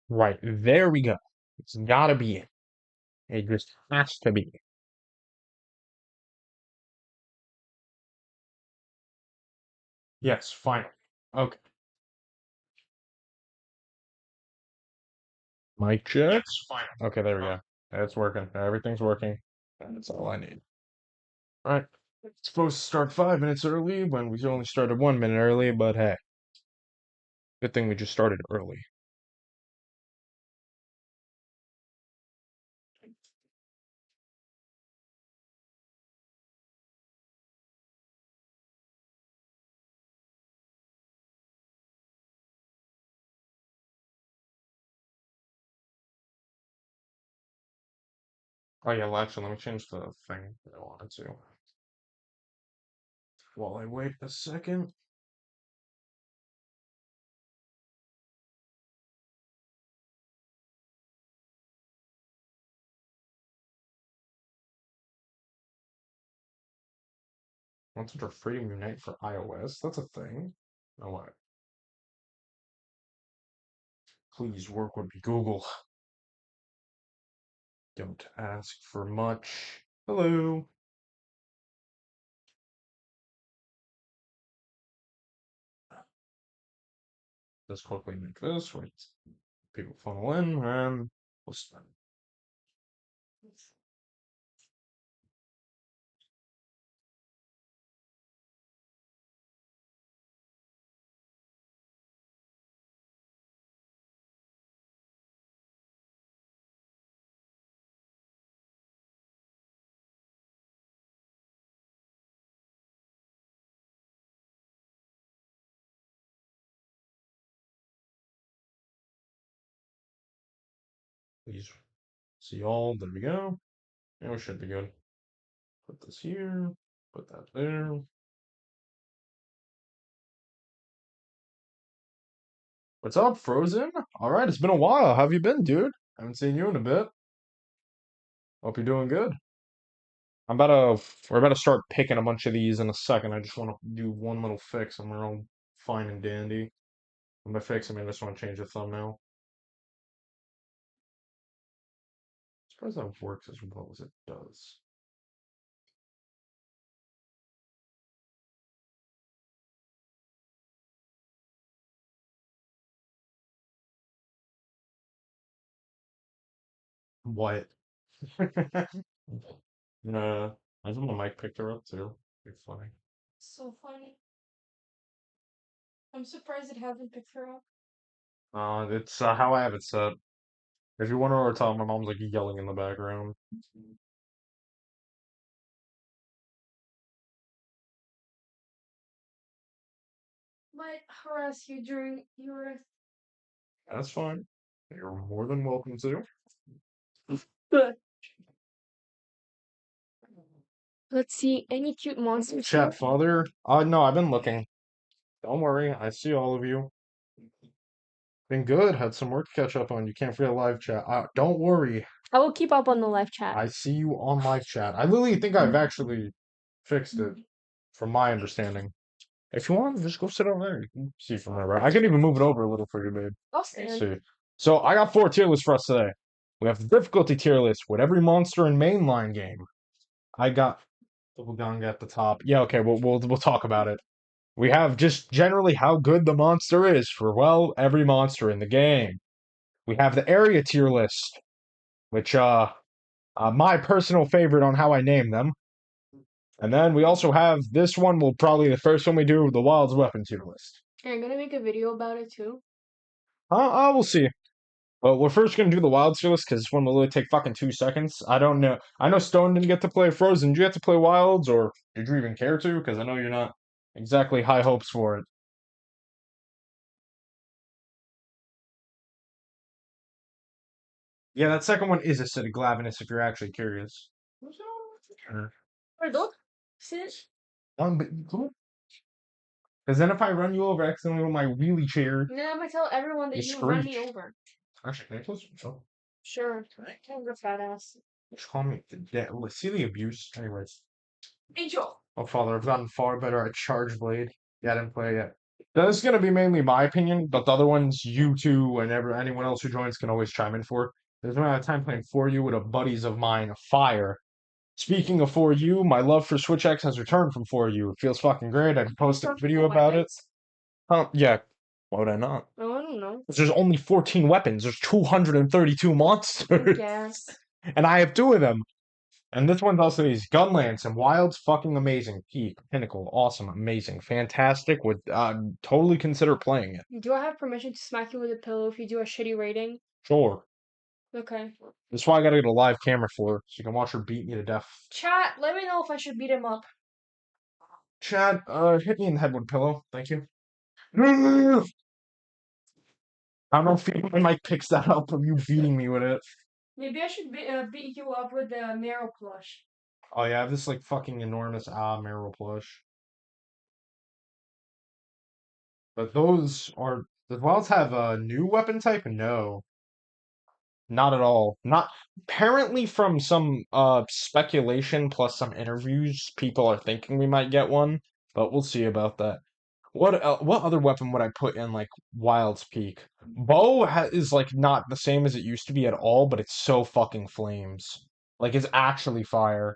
Right, there we go. It's gotta be it. It just has to be. Yes, finally. Okay. Mic checks. Fine. Okay, there we go. It's working. Everything's working. That's all I need. All right. It's supposed to start 5 minutes early when we only started 1 minute early, but hey, good thing we just started early. Oh yeah, well, actually, let me change the thing that I wanted to. While I wait a second. Once under Freedom Unite for iOS. That's a thing. Oh what? Please work with me, Google. Don't ask for much. Hello. Just quickly make this. Wait. People funnel in, and we'll start. Please see all. There we go. Now we should be good. Put this here. Put that there. What's up, Frozen? All right, it's been a while. How have you been, dude? Haven't seen you in a bit. Hope you're doing good. We're about to start picking a bunch of these in a second. I just want to do one little fix and we're all fine and dandy. And by fix, I mean I just want to change the thumbnail. Surprised that works as well as it does. What? I think my mic picked her up too. Be funny. So funny. I'm surprised it hasn't picked her up. It's how I have it set. If you wonder what we're talking, my mom's like yelling in the background. Might harass you during your. That's fine. You're more than welcome to. Let's see, any cute monsters Chat, here? father. No, I've been looking. Don't worry, I see all of you. Been good. Had some work to catch up on. You can't forget live chat. Don't worry. I will keep up on the live chat. I see you on live chat. I literally think I've actually fixed it, from my understanding. If you want, just go sit over there. You can see from there, right? I can even move it over a little for you, babe. I'll stand. See. So I got 4 tier lists for us today. We have the difficulty tier list with every monster in mainline game. I got double gang at the top. Yeah, okay, we'll talk about it. We have just generally how good the monster is for well every monster in the game. We have the area tier list, which my personal favorite on how I name them. And then we also have this one will probably the first one we do, the Wild's Weapon tier list. Are you gonna make a video about it too? We'll see. But we're first gonna do the Wild tier list because this one will really take fucking 2 seconds. I don't know. I know Stone didn't get to play Frozen. Did you get to play Wilds, or did you even care to? Because I know you're not exactly high hopes for it. Yeah, that second one is Acidic Glavenus if you're actually curious. Sure. Pardon? Sit. Because then if I run you over accidentally with my wheelie chair, And then I'm gonna tell everyone that you you run me screech. over. Actually, can I close your show? Sure. Kind of a fat ass. Just call me see the abuse. Anyways. Angel! Oh father, I've gotten far better at Charge Blade. Yeah, I didn't play it yet. This is gonna be mainly my opinion, but the other ones, you two and anyone else who joins can always chime in for. There's been a time playing For You with a buddies of mine, Fire. Speaking of For You, my love for Switch X has returned from For You. It feels fucking great. I posted a video about it. Weapons? Yeah. Why would I not? Oh, I don't know. 'Cause there's only 14 weapons. There's 232 I monsters. guess. And I have two of them. And this one's also is Gunlance and Wild's fucking amazing. Peak, pinnacle, awesome, amazing, fantastic. Would totally consider playing it. Do I have permission to smack you with a pillow if you do a shitty rating? Sure. Okay. That's why I gotta get a live camera for, so you can watch her beat me to death. Chat, let me know if I should beat him up. Chad, hit me in the head with a pillow. Thank you. I don't know if my mic picks that up of you beating me with it. Maybe I should beat you up with the marrow plush. Oh yeah, I have this like fucking enormous Meryl plush. But those are does Wilds have a new weapon type? No. Not at all. Not apparently from some speculation plus some interviews, people are thinking we might get one, but we'll see about that. What other weapon would I put in like Wild's Peak? Is like not the same as it used to be at all, but it's so fucking flames. Like it's actually fire.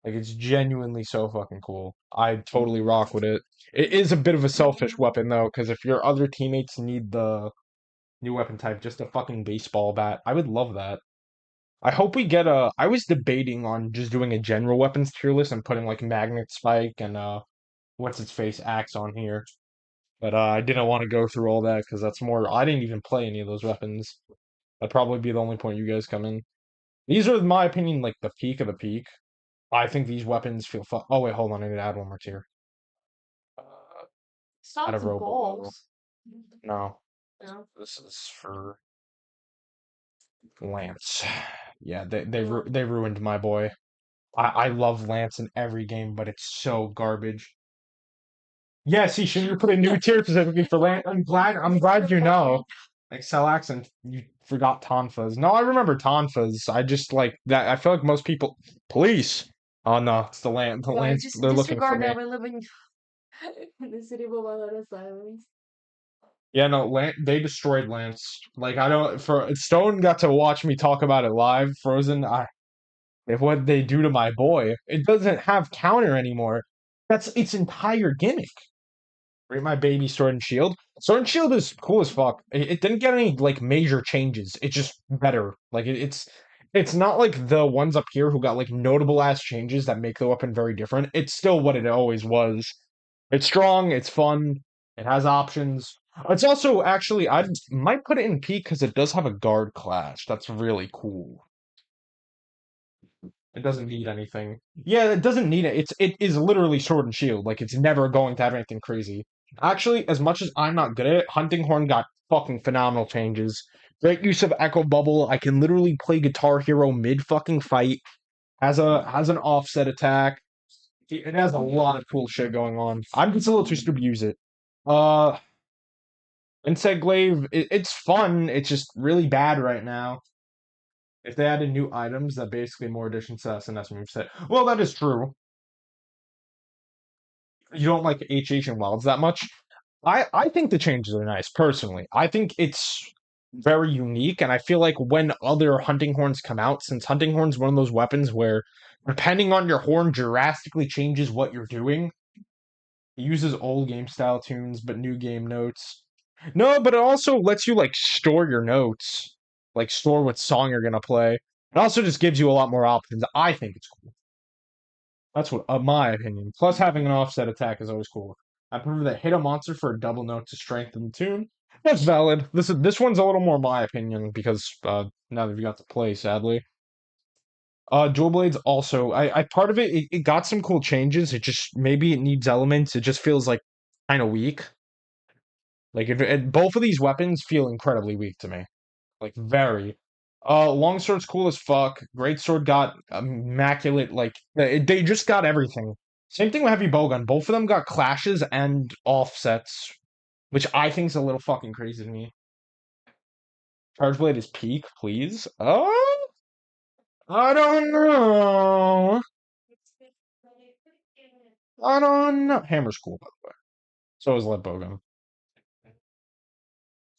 Like it's genuinely so fucking cool. I totally rock with it. It is a bit of a selfish weapon though, because if your other teammates need the new weapon type, just a fucking baseball bat, I would love that. I hope we get a. I was debating on just doing a general weapons tier list and putting like Magnet Spike and what's its face axe on here. But I didn't want to go through all that because that's more. I didn't even play any of those weapons. That'd probably be the only point you guys come in. These are, in my opinion, like the peak of the peak. I think these weapons feel fun. Oh wait, hold on. I need to add one more tier. Uh, add a Sounds robo. balls. No, No. this is for Lance. Yeah, Oh. they ruined my boy. I love Lance in every game, but it's so garbage. Yeah, see, should you put a new tier specifically for Lance? I'm glad you know. Like Celax and you forgot Tonfas. No, I remember Tonfas. I just like that. I feel like most people. Police. Oh no, it's the Lance. The Guys, Lance. just They're looking for disregard me. that we live in the city of Bobalola Silence. Yeah, no, they destroyed Lance. Like I don't. For Stone got to watch me talk about it live. Frozen. If what they do to my boy, it doesn't have counter anymore. That's its entire gimmick. Rate my baby Sword and Shield. Sword and Shield is cool as fuck. It didn't get any like major changes. It's just better. Like it's not like the ones up here who got like notable ass changes that make the weapon very different. It's still what it always was. It's strong. It's fun. It has options. It's also actually I might put it in peak because it does have a guard clash. That's really cool. It doesn't need anything. Yeah, it doesn't need it. It is literally Sword and Shield. Like it's never going to have anything crazy. Actually, as much as I'm not good at it, Hunting Horn got fucking phenomenal changes. Great use of Echo Bubble. I can literally play Guitar Hero mid fucking fight. Has an offset attack. It has a lot of cool shit going on. I'm just a little too stupid to use it. Uh, Insect Glaive. It's fun. It's just really bad right now. If they added new items, that basically more additions to SNS moveset. Well, that is true. You don't like HH and Wilds that much. I think the changes are nice, personally. I think it's very unique, and I feel like when other hunting horns come out, since hunting horn's one of those weapons where depending on your horn drastically changes what you're doing. It uses old game style tunes, but new game notes. No, but it also lets you like store your notes, like store what song you're gonna play. It also just gives you a lot more options. I think it's cool. That's what, my opinion. Plus, having an offset attack is always cool. I prefer that hit a monster for a double note to strengthen the tune. That's valid. This one's a little more my opinion because now that we got to play, sadly. Dual Blades also, I part of it got some cool changes. It just maybe it needs elements. It just feels like kind of weak. Like both of these weapons feel incredibly weak to me. Like very. Longsword's cool as fuck. Greatsword got immaculate. Like they just got everything. Same thing with Heavy Bowgun. Both of them got clashes and offsets, which I think is a little fucking crazy to me. Charge Blade is peak, please. Oh, I don't know. I don't know. Hammer's cool, by the way. So is Ledbogum.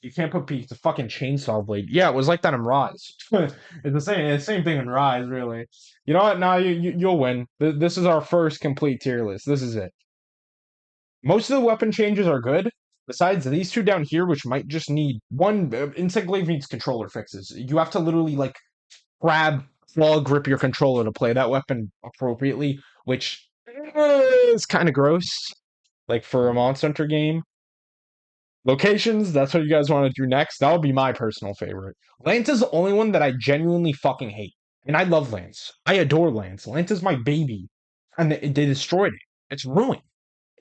You can't put Peak. It's a fucking chainsaw blade. Yeah, it was like that in Rise. It's the same thing in Rise, really. You know what? Now you'll win. This is our first complete tier list. This is it. Most of the weapon changes are good. Besides these two down here, which might just need one. Insect Glaive needs controller fixes. You have to literally like grab, claw, grip your controller to play that weapon appropriately, which is kind of gross. Like for a Monster Hunter game. Locations, that's what you guys want to do next. That would be my personal favorite. Lance is the only one that I genuinely fucking hate. And I love Lance. I adore Lance. Lance is my baby. And they destroyed it. It's ruined.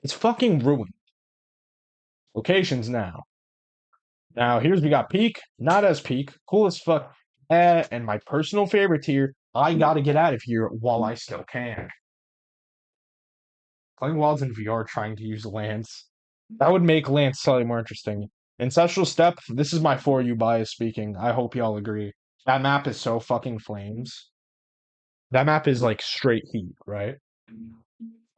It's fucking ruined. Locations now. Now, here's we got Peak. Not as Peak. Cool as fuck. And my personal favorite here. I gotta get out of here while I still can. Playing Wilds in VR trying to use Lance. That would make Lance slightly more interesting. Ancestral Step, this is my For You bias speaking. I hope y'all agree. That map is so fucking flames. That map is like straight heat, right?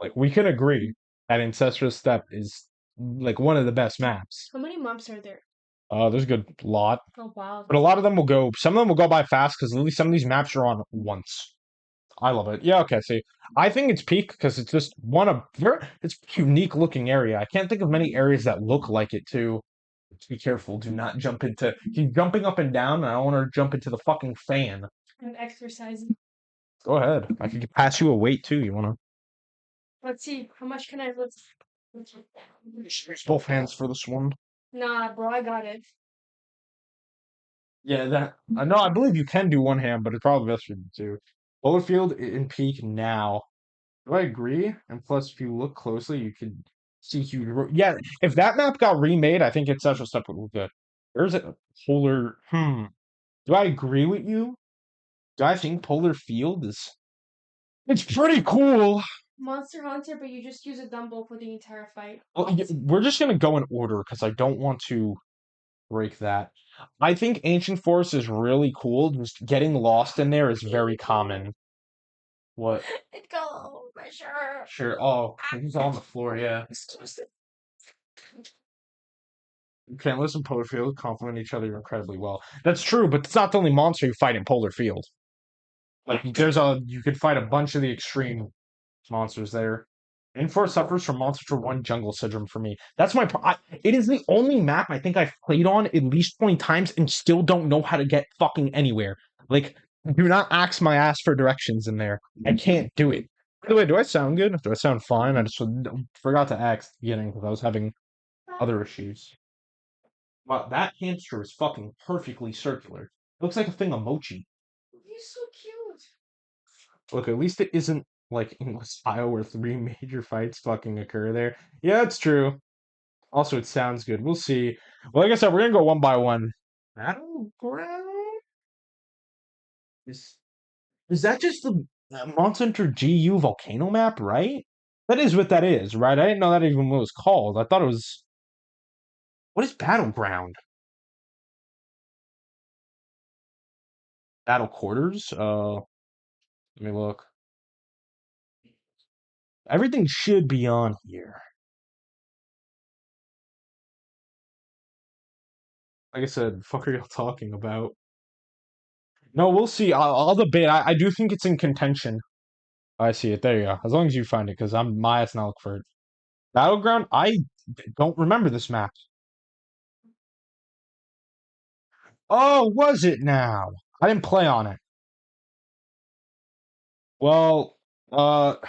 Like we can agree that Ancestral Step is like one of the best maps. How many maps are there? There's a good lot. Oh wow. But a lot of them will go, some of them will go by fast because literally some of these maps are on once. I love it. Yeah, okay, see. I think it's Peak because it's just it's a unique looking area. I can't think of many areas that look like it too. Just be careful. Do not jump into. He's jumping up and down, and I don't want to jump into the fucking fan. I'm exercising. Go ahead. I could pass you a weight too. You wanna? Let's see. How much can I lift? Use both hands for this one. Nah, bro, I got it. Yeah, that. I know. I believe you can do one hand, but it's probably best for you too. Bulletfield in Peak now. Do I agree? And plus, if you look closely, you could see huge. Yeah, if that map got remade, I think its Central Step would look good. There's a polar. Do I agree with you? Do I think Polar Field is? It's pretty cool. Monster Hunter, but you just use a Dumbo for the entire fight. Well, we're just gonna go in order because I don't want to break that. I think Ancient Forest is really cool. Just getting lost in there is very common. What? It go my shirt. Sure. Oh, he's on the floor. Yeah. Okay, listen, Polar Field complement each other incredibly well. That's true, but it's not the only monster you fight in Polar Field. Like, you could fight a bunch of the extreme monsters there. Infor suffers from Monster 1 jungle syndrome for me. That's my it is the only map I think I've played on at least 20 times and still don't know how to get fucking anywhere. Like, do not ask my ass for directions in there. I can't do it. By the way, do I sound good? Do I sound fine? I just forgot to ask at the beginning because I was having other issues. Wow, that hamster is fucking perfectly circular. Looks like a thing of mochi. He's so cute. Look, at least it isn't like English style where three major fights fucking occur there. Yeah, it's true. Also, it sounds good. We'll see. Well, like I said, we're gonna go one by one. Battleground? Is is that just the Monster Hunter GU volcano map, right? That is what that is, right? I didn't know that even what it was called. I thought it was. What is Battleground? Battle Quarters? Let me look. Everything should be on here. Like I said, fuck are y'all talking about? No, we'll see. I'll debate. I do think it's in contention. I see it. There you go. As long as you find it, because I'm my ass now look for it. Battleground. Don't remember this map. Oh, was it now? I didn't play on it. Well,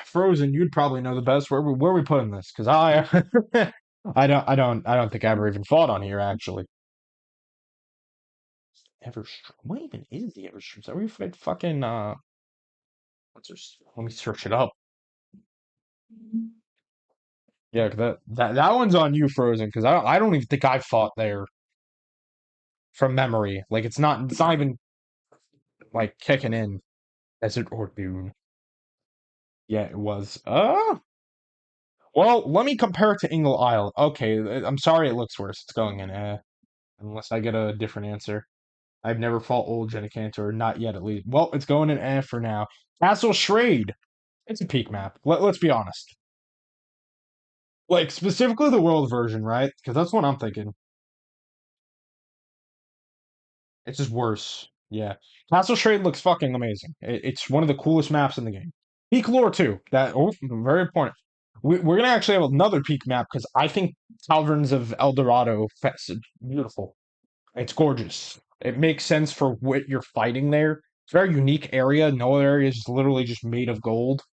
Frozen, you'd probably know the best. Where we putting this? Because I don't think I ever even fought on here actually. What even is the Everstream? Is that where you fight fucking let me search it up. Yeah, 'cause that one's on you, Frozen, because I don't even think I fought there from memory. Like it's not even like kicking in. Desert or Dune. Yeah, it was. Well, let me compare it to Ingle Isle. Okay, I'm sorry it looks worse. It's going in unless I get a different answer. I've never fought old Genicantor, not yet at least. Well, it's going in for now. Castle Shrade. It's a peak map. Let's be honest. Like specifically the world version, right? Because that's what I'm thinking. It's just worse. Yeah. Castle Trade looks fucking amazing. It's one of the coolest maps in the game. Peak lore too. That very important. We're gonna actually have another peak map because I think Taverns of El Dorado beautiful. It's gorgeous. It makes sense for what you're fighting there. It's a very unique area. No other area is literally just made of gold.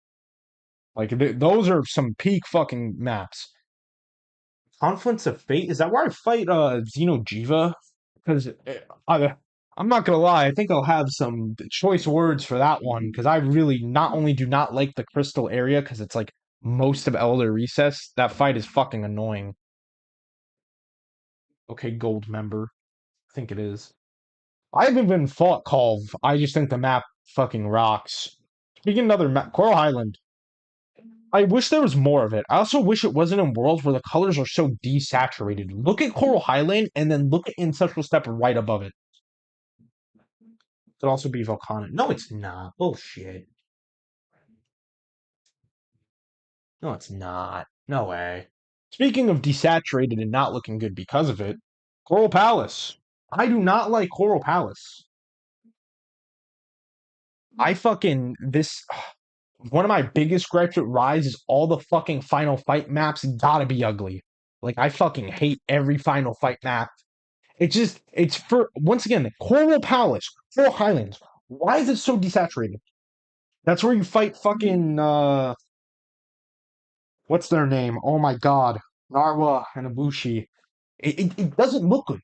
Like those are some peak fucking maps. Confluence of Fate. Is that where I fight Xeno'jiiva? Because I'm not gonna lie, I think I'll have some choice words for that one because I really not only do not like the crystal area because it's like most of Elder Recess. That fight is fucking annoying. Okay, gold member. I think it is. I haven't even fought Culve. I just think the map fucking rocks. Speaking of another map, Coral Highland. I wish there was more of it. I also wish it wasn't in worlds where the colors are so desaturated. Look at Coral Highland and then look at Ancestral Step right above it. Could also be volcanic. No, it's not. Bullshit. No, it's not. No way. Speaking of desaturated and not looking good because of it, Coral Palace. I do not like Coral Palace. I fucking this one of my biggest gripes with Rise is all the fucking Final Fight maps gotta be ugly. Like I fucking hate every Final Fight map. It's for once again Coral Palace, Coral Highlands. Why is it so desaturated? That's where you fight fucking what's their name? Oh my god. Narwa and Ibushi. It doesn't look good.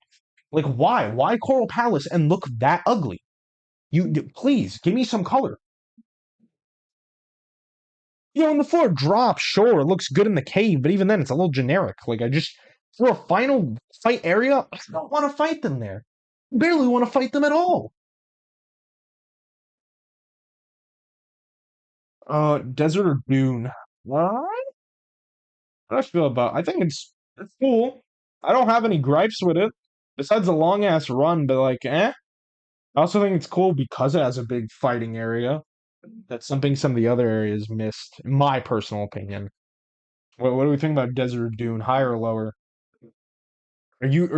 Like why? Why Coral Palace and look that ugly? Please give me some color. When the floor drops, sure, it looks good in the cave, but even then it's a little generic. Like I just for a final fight area, I don't want to fight them there. Barely want to fight them at all. Desert or Dune? What? How do I feel about? I think it's cool. I don't have any gripes with it, besides the long ass run. But like, eh. I also think it's cool because it has a big fighting area. That's something some of the other areas missed, in my personal opinion. What do we think about Desert or Dune? Higher or lower? Are you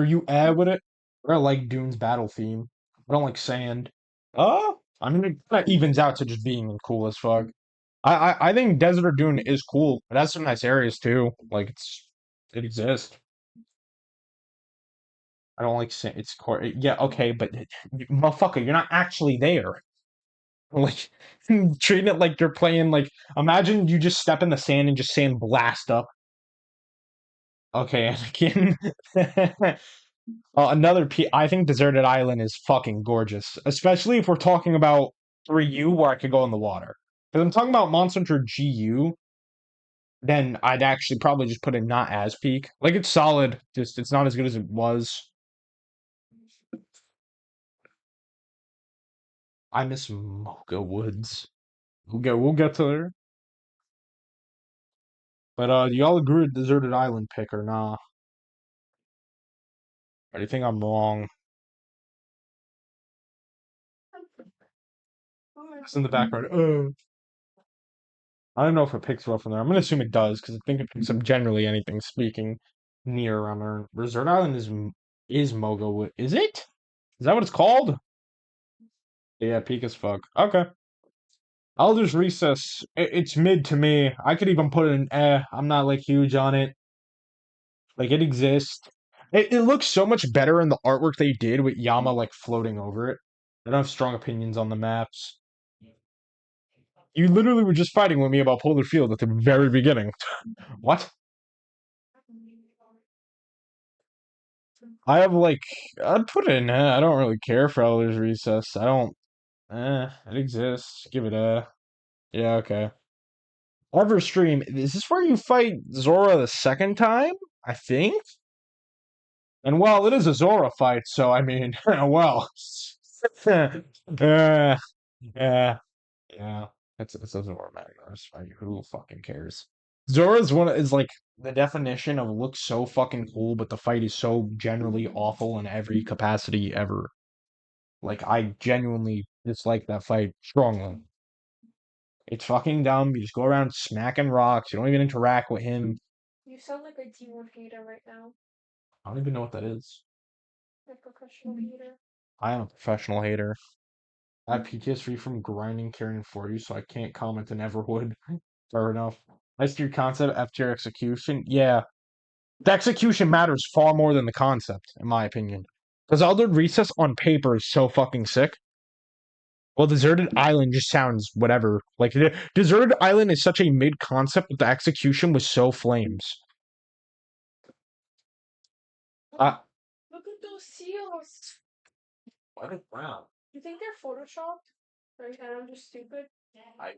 with it? I like Dune's battle theme. I don't like sand. I mean it kind of evens out to just being cool as fuck. I think Desert or Dune is cool. It has some nice areas too. Like it exists. I don't like sand. It's core. Yeah, okay, but motherfucker, you're not actually there. Like treating it like you're playing. Like imagine you just step in the sand and just sand blast up. Okay, Anakin. I think Deserted Island is fucking gorgeous, especially if we're talking about 3U where I could go in the water. Because I'm talking about Monster Hunter GU, then I'd actually probably just put it not as peak. Like it's solid, just it's not as good as it was. I miss Mocha Woods. We'll get to there. But do y'all agree with Deserted Island pick or nah? Or do you think I'm wrong? It's in the background. I don't know if it picks well from there. I'm gonna assume it does because I think it picks up generally anything speaking near around there. Resort Island is Mogo. Is it? Is that what it's called? Yeah, peak as fuck. Okay. Elder's Recess. It's mid to me. I could even put it in I'm not like huge on it. Like it exists. It looks so much better in the artwork they did with Yama like floating over it. I don't have strong opinions on the maps. You literally were just fighting with me about Polar Field at the very beginning. What? I have like I'd put it in. I don't really care for Elder's Recess. I don't. It exists. Give it a. Yeah, okay. Everstream. Is this where you fight Zora the second time? I think. And well, it is a Zora fight, so I mean, well. Yeah, yeah, yeah. It's a Zora Magnus fight. Who fucking cares? Zora's one is like the definition of looks so fucking cool, but the fight is so generally awful in every capacity ever. Like I genuinely dislike that fight strongly. It's fucking dumb. You just go around smacking rocks. You don't even interact with him. You sound like a demon hater right now. I don't even know what that is. A professional hater. I am a professional hater. I have PTSD from grinding carrying 40, so I can't comment and never would. Fair enough. S tier concept, F tier execution. Yeah, the execution matters far more than the concept, in my opinion. Because Altered Recess on paper is so fucking sick. Well, Deserted Island just sounds whatever. Like, Deserted Island is such a mid concept, but the execution was so flames. Uh, Look at those seals. what? Wow. You think they're photoshopped? Right? And I'm just stupid. I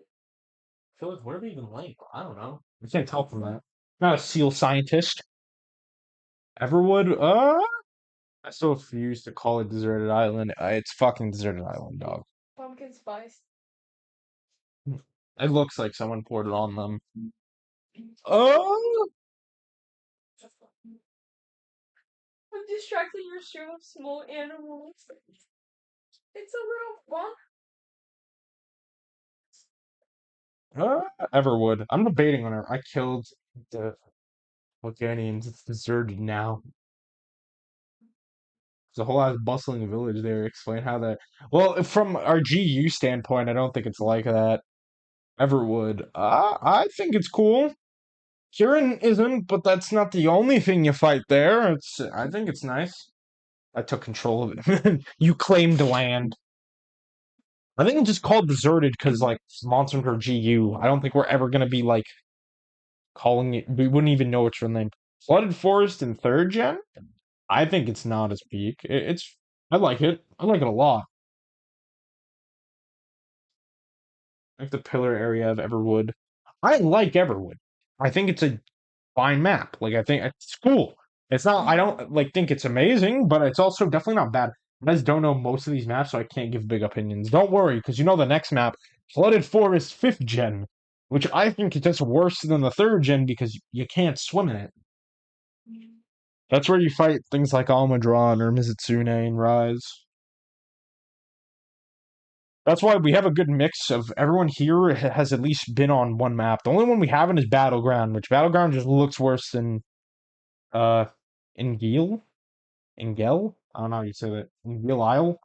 feel like, what are they even like? I don't know. I can't tell from that. Not a seal scientist. Everwood, I still refuse to call it Deserted Island. It's fucking Deserted Island, dog. Pumpkin spice. It looks like someone poured it on them. Oh! I'm distracting your stream of small animals. It's a little bump. Everwood. I'm debating on her. I killed the Volcanians. It's deserted now. There's a whole ass bustling village there. Explain how that. Well, from our GU standpoint, I don't think it's like that. Everwood. I think it's cool. Kieran isn't, but that's not the only thing you fight there. I think it's nice. I took control of it. You claimed land. I think it's just called deserted because like Monster Hunter GU. I don't think we're ever gonna be like calling it. We wouldn't even know its real name. Flooded Forest in third gen. I think it's not as peak. It's. I like it. I like it a lot. Like the pillar area of Everwood. I like Everwood. I think it's a fine map. Like I think it's cool. It's not. I don't like think it's amazing, but it's also definitely not bad. I just don't know most of these maps, so I can't give big opinions. Don't worry, because you know the next map, Flooded Forest 5th gen, which I think is just worse than the 3rd gen because you can't swim in it. That's where you fight things like Almudron or Mizutsune and Rise. That's why we have a good mix of everyone here has at least been on one map. The only one we haven't is Battleground, which Battleground just looks worse than uh Ingeel? Ingel? I don't know how you say that. Ingeel Isle?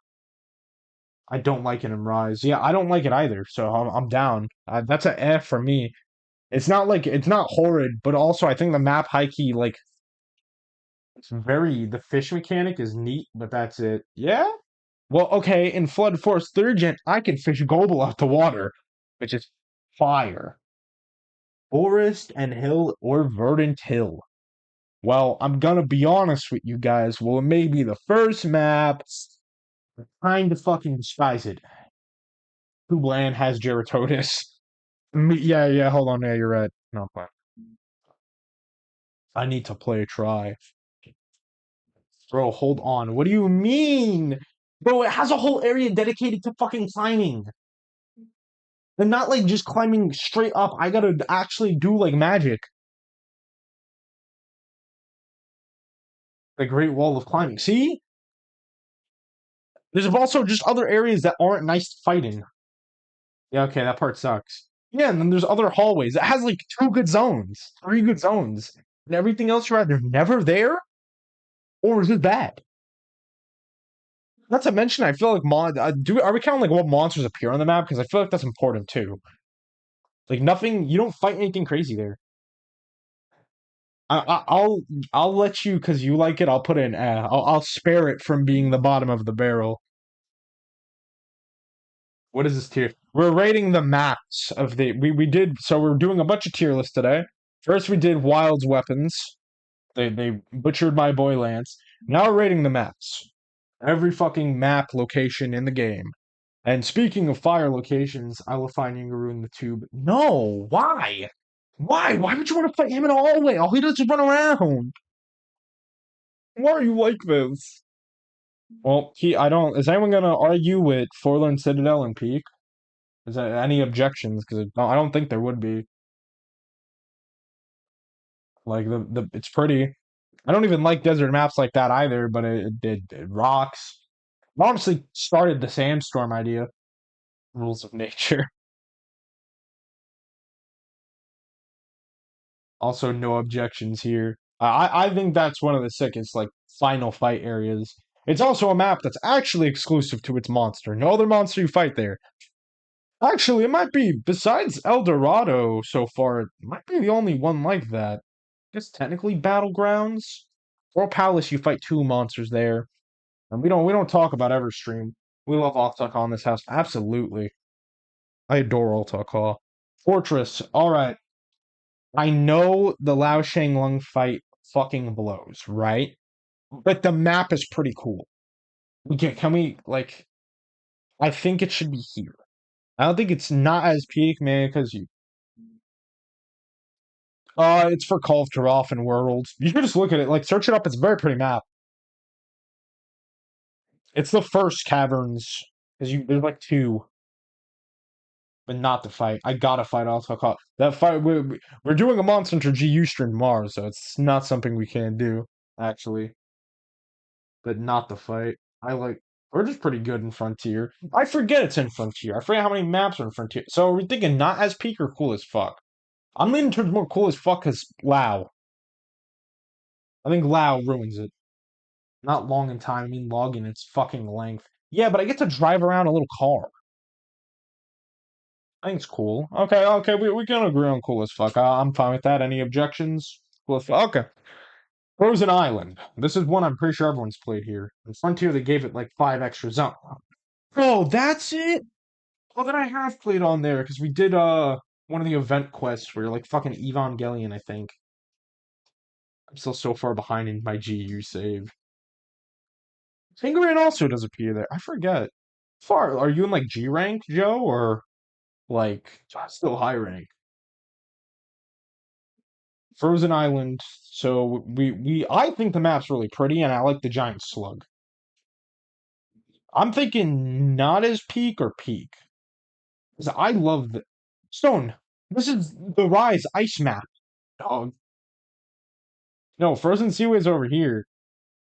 I don't like it in Rise. Yeah, I don't like it either, so I'm down. That's a F for me. It's not like it's not horrid, but also I think the map high key like it's very the fish mechanic is neat, but that's it. Yeah? Well, okay, in Flood Force 3rd Gen, I can fish Gobble out the water, which is fire. Forest and Hill or Verdant Hill. Well, I'm gonna be honest with you guys. Well, it may be the first map. Kind of fucking despise it. Kublan has Geratodus. Yeah, hold on. Yeah, you're right. No, fine. I need to play a try. Bro, hold on. What do you mean? Bro, it has a whole area dedicated to fucking climbing. And not like just climbing straight up. I gotta actually do like magic. The Great Wall of Climbing. See? There's also just other areas that aren't nice to fight in. Yeah, okay, that part sucks. Yeah, and then there's other hallways. It has like 2 good zones, 3 good zones. And everything else you're either never there or is it bad? Not to mention, I feel like are we counting like what monsters appear on the map? Because I feel like that's important too. Like nothing, you don't fight anything crazy there. I'll let you because you like it. I'll put in. I'll spare it from being the bottom of the barrel. What is this tier? We're rating the maps of the we did so we're doing a bunch of tier lists today. First we did Wild's weapons. They butchered my boy Lance. Now we're rating the maps. Every fucking map location in the game. And speaking of fire locations, I will find Yungaru in the tube. No, why? Why? Why would you want to fight him in a hallway? All he does is run around. Why are you like this? Well, I don't. Is anyone gonna argue with Forlorn Citadel and Peak? Is there any objections? Because I don't think there would be. Like it's pretty. I don't even like desert maps like that either, but it rocks. It honestly started the sandstorm idea. Rules of nature. Also, no objections here. I think that's one of the sickest, like, final fight areas. It's also a map that's actually exclusive to its monster. No other monster you fight there. Actually, it might be, besides El Dorado so far, it might be the only one like that. I guess technically Battlegrounds. Or Palace, you fight two monsters there. And we don't talk about Everstream. We love Altakha in this house. Absolutely. I adore Altakha. Fortress. Alright. I know the Lao Shanglung fight fucking blows, right? But the map is pretty cool. Can we like I think it should be here. I don't think it's not as peak, man, because you it's for Call of Giraffe and Worlds. You should just look at it, like search it up, it's a very pretty map. It's the first caverns. Because you there's like two, but not the fight. I gotta fight Altakha. That fight we're doing a Monster Hunter GU stream tomorrow, so it's not something we can do, actually. But not the fight. We're just pretty good in Frontier. I forget it's in Frontier. I forget how many maps are in Frontier. So are we thinking not as peak or cool as fuck? I'm leaning towards more cool as fuck because Lao. I think Lao ruins it. Not long in time, I mean log in its fucking length. Yeah, but I get to drive around a little car. I think it's cool. Okay, we can agree on cool as fuck. I'm fine with that. Any objections? Cool as fuck. Okay. Frozen Island. This is one I'm pretty sure everyone's played here. In Frontier, they gave it like 5 extra zones. Oh, that's it? Well, then I have played on there because we did one of the event quests where you're like fucking Evangelion, I think. I'm still so far behind in my GU save. Penguin also does appear there. I forget. Far are you in like G rank, Joe, or like still high rank? Frozen Island. So we I think the map's really pretty, and I like the giant slug. I'm thinking not as peak or peak. 'Cause I love the Stone. This is the Rise ice map. Oh no, Frozen Seaway's over here.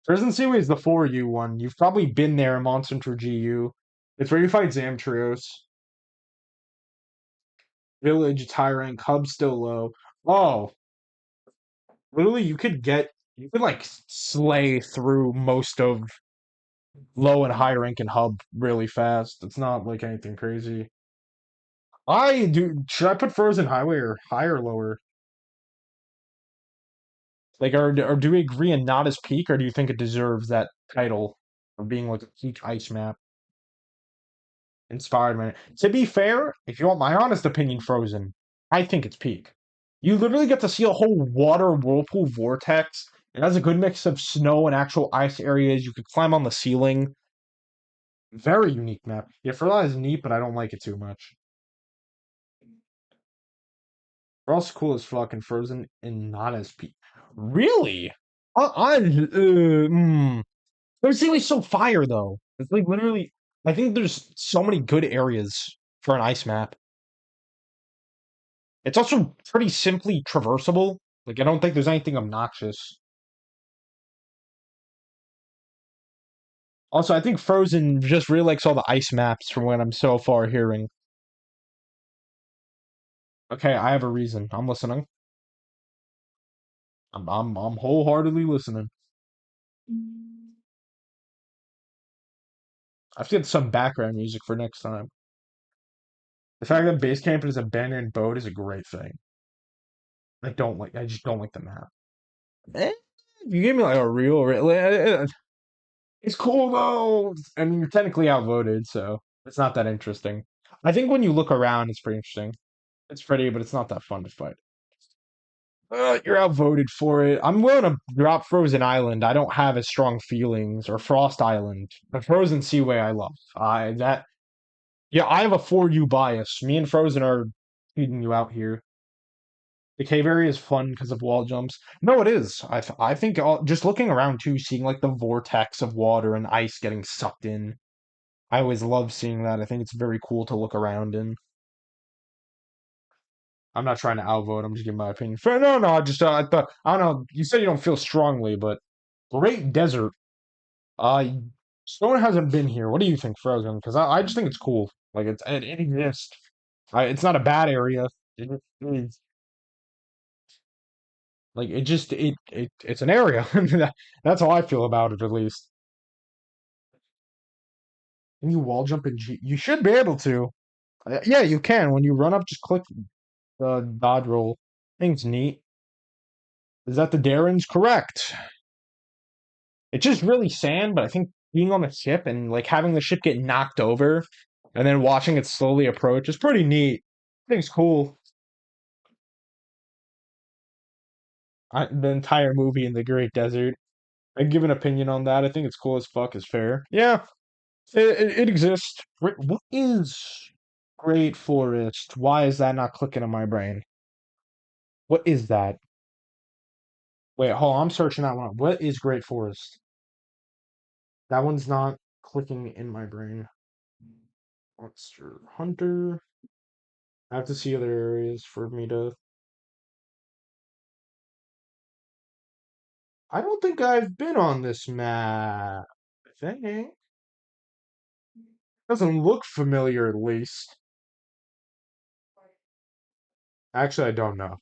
Frozen Seaway is the 4U one. You've probably been there in Monster Hunter GU. It's where you fight Zamtrios. Village, Tyrant, Cub still low. Oh, literally, you could like slay through most of low and high rank and hub really fast. It's not like anything crazy. I do. Should I put Frozen Highway or higher or lower? Like, or do we agree on not as peak, or do you think it deserves that title of being like a peak ice map? Inspired man. To be fair, if you want my honest opinion, Frozen, I think it's peak. You literally get to see a whole water whirlpool vortex. It has a good mix of snow and actual ice areas. You could climb on the ceiling. Very unique map. Yeah, Furla is neat, but I don't like it too much. We're also cool as fuck and Frozen and not as peak. Really? There's always so fire though. It's like literally. I think there's so many good areas for an ice map. It's also pretty simply traversable. Like I don't think there's anything obnoxious. Also, I think Frozen just really likes all the ice maps from what I'm so far hearing. Okay, I have a reason. I'm listening. I'm wholeheartedly listening. I've got some background music for next time. The fact that base camp is abandoned boat is a great thing. I just don't like the map. Eh, you gave me like a it's cool though. I mean, you're technically outvoted, so it's not that interesting. I think when you look around, it's pretty interesting. It's pretty, but it's not that fun to fight. You're outvoted for it. I'm willing to drop Frozen Island. I don't have as strong feelings, or Frost Island, but Frozen Seaway I love. I that Yeah, I have a 4U bias. Me and Frozen are feeding you out here. The cave area is fun because of wall jumps. No, it is. I think just looking around too, seeing like the vortex of water and ice getting sucked in. I always love seeing that. I think it's very cool to look around in. I'm not trying to outvote. I'm just giving my opinion. Fair, no, no. I thought I don't know. You said you don't feel strongly, but Great Desert. Uh, Stone hasn't been here. What do you think, Frozen? Because I just think it's cool. Like it exists. It's not a bad area. It is. Like it just it's an area. That's how I feel about it, at least. Can you wall jump in G? You should be able to. Yeah, you can. When you run up, just click the dodge roll. Thing's neat. Is that the Darren's? Correct. It's just really sand, but I think being on the ship and like having the ship get knocked over and then watching it slowly approach is pretty neat. I think it's cool. The entire movie in the Great Desert. I give an opinion on that. I think it's cool as fuck is fair. Yeah, it exists. What is Great Forest? Why is that not clicking in my brain? What is that? Wait, hold on. I'm searching that one up. What is Great Forest? That one's not clicking in my brain. Monster Hunter. I have to see other areas for me to. I don't think I've been on this map. I think. Doesn't look familiar, at least. Actually, I don't know.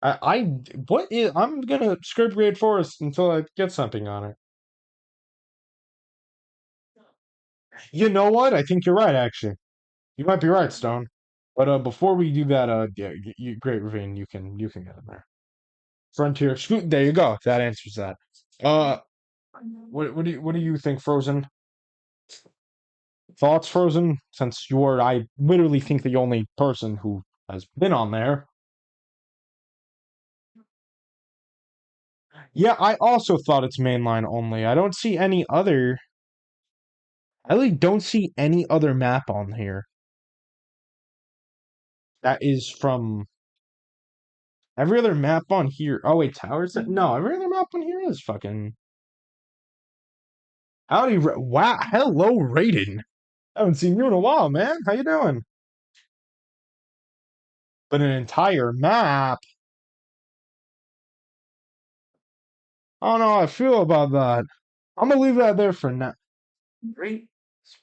I what is I'm gonna script grade forest until I get something on it. You know what? I think you're right, actually. You might be right, Stone. But before we do that, yeah, Great Ravine, you can get in there. Frontier, there you go. That answers that. Uh, what do you think, Frozen? Thoughts, Frozen? Since you're, I literally think the only person who has been on there. Yeah, I also thought it's mainline only. I don't see any other. I really don't see any other map on here that is from every other map on here. Oh wait, towers? No, every other map on here is fucking. Howdy, wow, hello, Raiden. I haven't seen you in a while, man. How you doing? But an entire map. I don't know how I feel about that. I'm gonna leave that there for now. Great.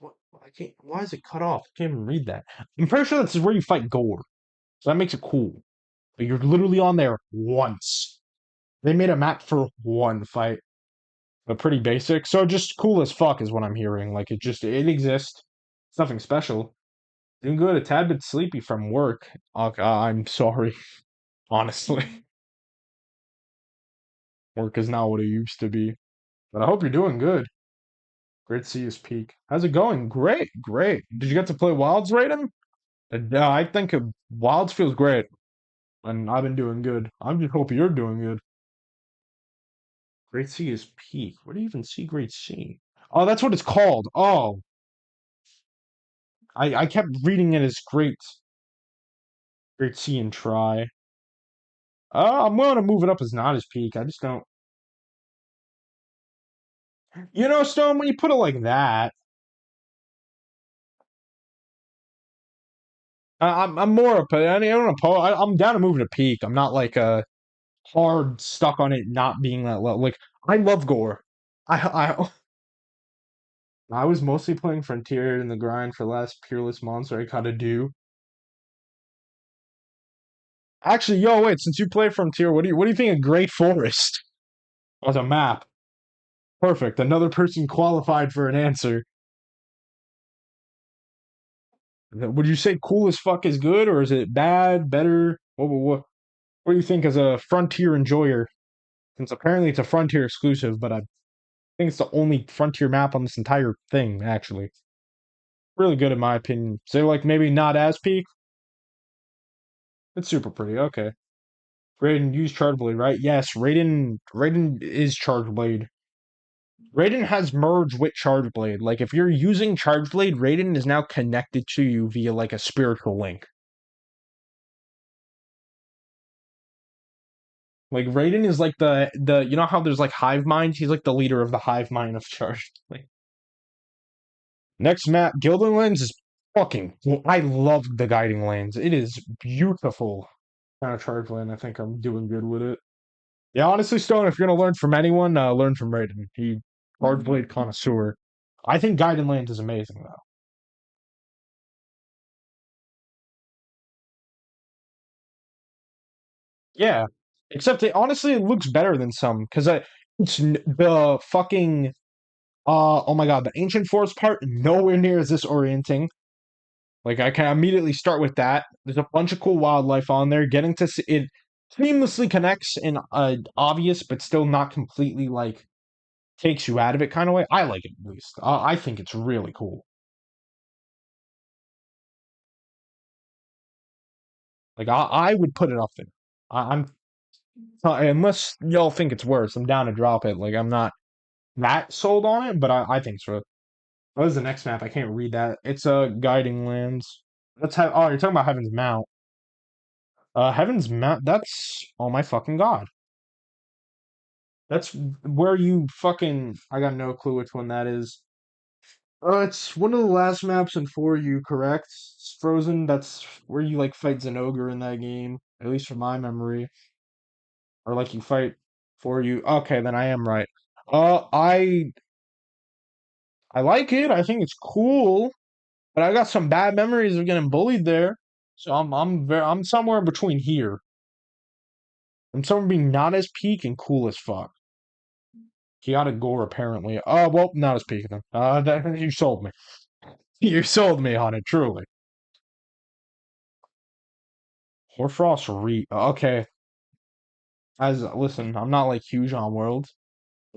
What? I can't. Why is it cut off? I can't even read that. I'm pretty sure this is where you fight Gore, so that makes it cool. But you're literally on there once. They made a map for one fight, but pretty basic. So just cool as fuck is what I'm hearing. Like it exists. It's nothing special. Doing good. A tad bit sleepy from work. I'm sorry. Honestly, work is not what it used to be. But I hope you're doing good. Great to see you peak. How's it going? Great, great. Did you get to play Wilds, Raiden? Yeah, I think Wilds feels great, and I've been doing good. I just hope you're doing good. Great Sea is peak. Where do you even see Great Sea? Oh, that's what it's called. Oh, I kept reading it as Great Sea and Try. I'm willing to move it up as not as peak. I just don't. Stone, when you put it like that, I'm more of I don't oppose. I'm down to move to peak. I'm not like hard stuck on it not being that low. Like I love Gore. I was mostly playing Frontier in the grind for the last Peerless monster I gotta do. Actually, yo, wait, since you play Frontier, what do you think of Great Forest as a map? Perfect. Another person qualified for an answer. Would you say cool as fuck is good, or is it bad, better? What do you think as a Frontier enjoyer? Since apparently it's a Frontier exclusive, but I think it's the only Frontier map on this entire thing, actually. Really good in my opinion. Say like maybe not as peak. It's super pretty. Okay. Raiden use Charge Blade, right? Yes, Raiden is Charge Blade. Raiden has merged with Charge Blade. Like if you're using Charge Blade, Raiden is now connected to you via like a spiritual link. Like Raiden is like the you know how there's like hive minds? He's like the leader of the hive mind of Charge Blade. Next map, Gildan Lands is fucking. I love the guiding lanes. It is beautiful. Kind of Charge Land. I think I'm doing good with it. Yeah, honestly, Stone, if you're gonna learn from anyone, learn from Raiden. He hard blade connoisseur. I think Gaiden Land is amazing though. Yeah, except it honestly it looks better than some because the fucking oh my god, the ancient forest part nowhere near as disorienting. Like I can immediately start with that. There's a bunch of cool wildlife on there. Getting to see it seamlessly connects in a obvious but still not completely like takes you out of it kind of way. I like it at least. I think it's really cool. Like I would put it up there. I'm unless y'all think it's worse, I'm down to drop it. Like I'm not that sold on it, but I think so. What is the next map? I can't read that. It's Guiding Lands. Let's have. Oh, you're talking about Heaven's Mount. Heaven's Mount. That's oh my fucking god. That's where you fucking. I got no clue which one that is. It's one of the last maps in 4U, correct? It's Frozen. That's where you like fight Zenogre in that game, at least from my memory. Or like you fight 4U. Okay, then I am right. I like it. I think it's cool, but I got some bad memories of getting bullied there. So I'm somewhere between here. I'm somewhere being not as peak and cool as fuck. Kiata Gore apparently. Oh well, not as peak then. You sold me. You sold me on it, truly. Hoarfrost Reach. Okay, as listen, I'm not like huge on World.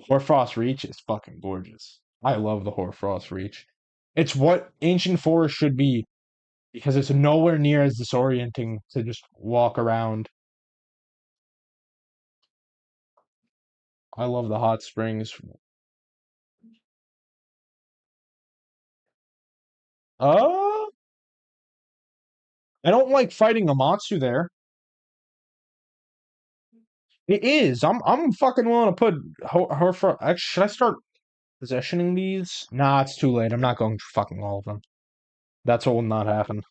Hoarfrost Reach is fucking gorgeous. I love the Hoarfrost Reach. It's what Ancient Forest should be because it's nowhere near as disorienting to just walk around. I love the hot springs. Uh, I don't like fighting Amatsu there. It is. I'm fucking willing to put her for. Actually, should I start possessioning these? Nah, it's too late. I'm not going to fucking all of them. That's what will not happen.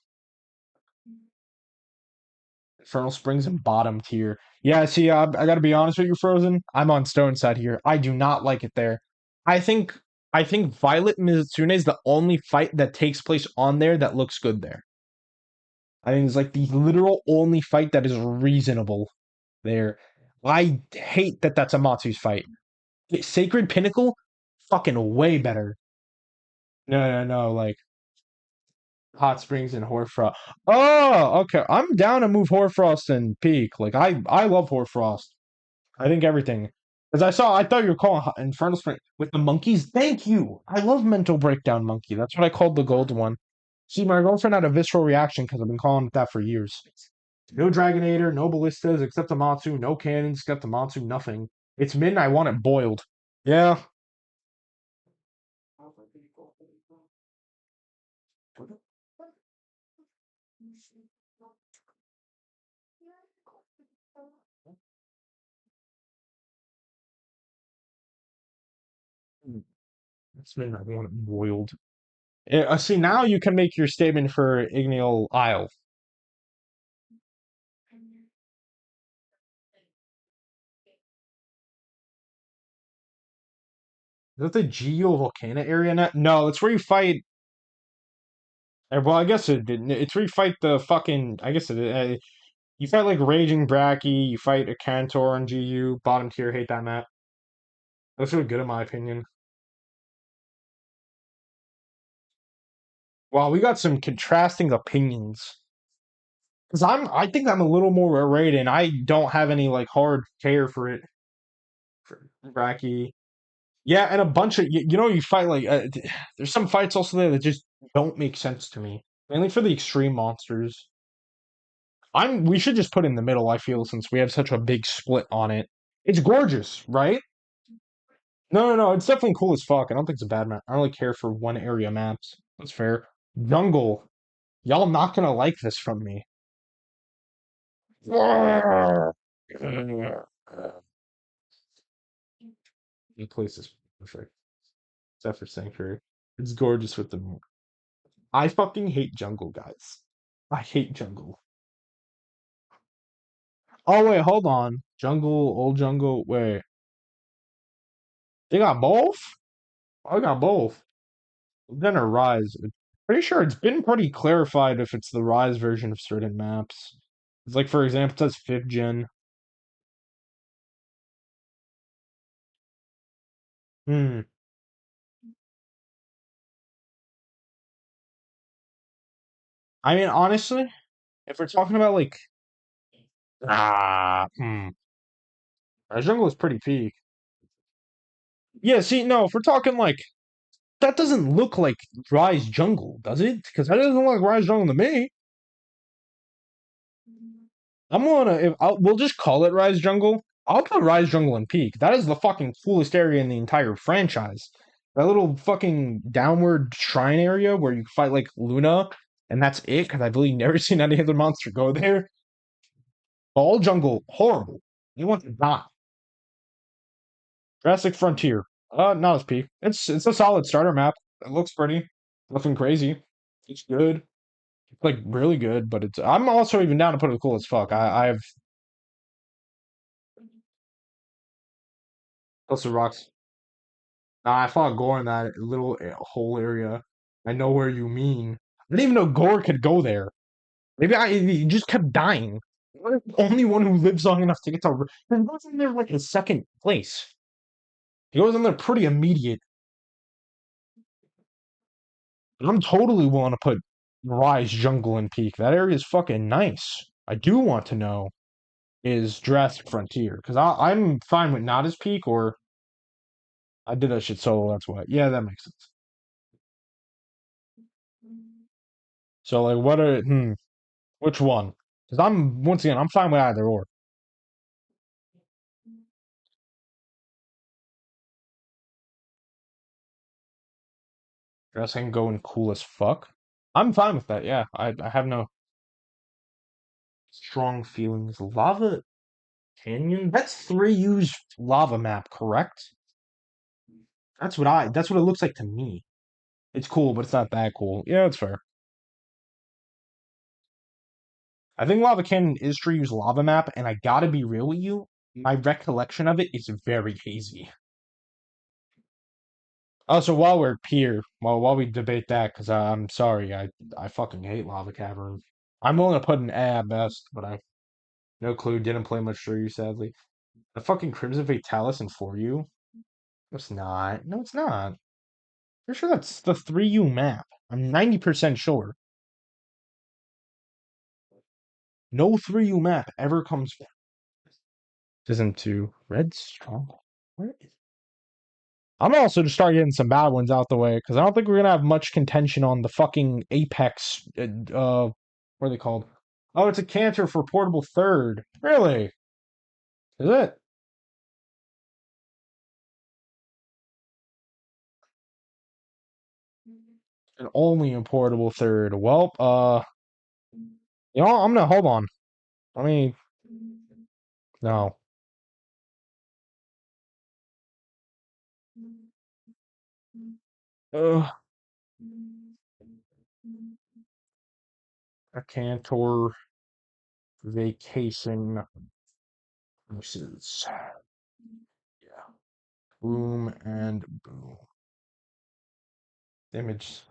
Infernal Springs in bottom tier. Yeah, see, I gotta be honest with you, Frozen. I'm on Stone side here. I do not like it there. I think I think Violet Mizune is the only fight that takes place on there that looks good there. I think it's like the literal only fight that is reasonable there. I hate that that's Amatsu's fight. Sacred Pinnacle, fucking way better. No, like Hot Springs and Hoarfrost. Oh, okay. I'm down to move Hoarfrost and Peak. Like I love Hoarfrost. I think everything. As I thought you were calling Infernal Spring with the monkeys. Thank you. I love Mental Breakdown Monkey. That's what I called the gold one. See, my girlfriend had a visceral reaction because I've been calling it that for years. No Dragonator, no Ballistas except Amatsu, no cannons except Amatsu, nothing. It's mid and I want it boiled. Yeah. It's mid and I want it boiled. See, now you can make your statement for Igneal Isle. Is that the Geo Volcana area now? No, it's where you fight. Well, I guess it's where you fight the fucking. I guess you fight like Raging Bracky, you fight a Cantor on GU, bottom tier, hate that map. That's really good in my opinion. Wow, we got some contrasting opinions. Because I think I'm a little more Raiden. I don't have any like hard care for it. For Bracky. Yeah, and a bunch of you fight like there's some fights also there that just don't make sense to me. Mainly for the extreme monsters. We should just put it in the middle, I feel, since we have such a big split on it. It's gorgeous, right? No, it's definitely cool as fuck. I don't think it's a bad map. I don't really care for one area maps. That's fair. Jungle. Y'all not gonna like this from me. The place is perfect. Except for Sanctuary. It's gorgeous with the moon. I fucking hate jungle, guys. I hate jungle. Oh wait, hold on. Jungle, old jungle. Wait, they got both? I got both. Then a Rise. Pretty sure it's been pretty clarified if it's the Rise version of certain maps. It's like, for example, it says 5th gen. Hmm. I mean, honestly, if we're talking about like jungle is pretty peak. Yeah, see, no, if we're talking like that doesn't look like Rise Jungle, does it? Because that doesn't look like Rise Jungle to me. I'm gonna if we'll just call it Rise Jungle. I'll put Rise Jungle in peak. That is the fucking coolest area in the entire franchise. That little fucking downward shrine area where you fight like Luna, and that's it. Because I've really never seen any other monster go there. All jungle horrible. You want to die. Jurassic Frontier. Not as peak. It's a solid starter map. It looks pretty. Nothing crazy. It's good. It's like really good, but it's. I'm also even down to put it cool as fuck. I've Coastal Rocks. Nah, I fought Gore in that little whole area. I know where you mean. I didn't even know Gore could go there. Maybe he just kept dying. I'm the only one who lives long enough to get to. He goes in there like in second place. He goes in there pretty immediate. I'm totally willing to put Rise Jungle and Peak. That area is fucking nice. I do want to know is Jurassic Frontier because I'm fine with not as Peak or I did that shit solo. That's why. Yeah, that makes sense. So like, what are which one? Because I'm once again I'm fine with either or. Dressing going cool as fuck. I'm fine with that. Yeah, I have no strong feelings. Lava Canyon. That's 3U's lava map, correct? That's what it looks like to me. It's cool, but it's not that cool. Yeah, it's fair. I think Lava Canyon is Triu's lava map, and I gotta be real with you, my recollection of it is very hazy. Also, while we're here, while we debate that, because I'm sorry, I fucking hate Lava Cavern. I'm willing to put an A at best, but I no clue. Didn't play much Triu, sadly. The fucking Crimson Fatalis and 4U? It's not. No, it's not. Pretty sure that's the 3U map. I'm 90% sure. No 3U map ever comes back. Season 2. Red Stronghold. Where is I'm gonna also just start getting some bad ones out the way because I don't think we're gonna have much contention on the fucking Apex. What are they called? Oh, it's a canter for portable third. Really? Is it? And only a portable third. Well, I'm gonna hold on. Let me. No. Uh, a cantor vacation versus yeah, boom and boom. Image,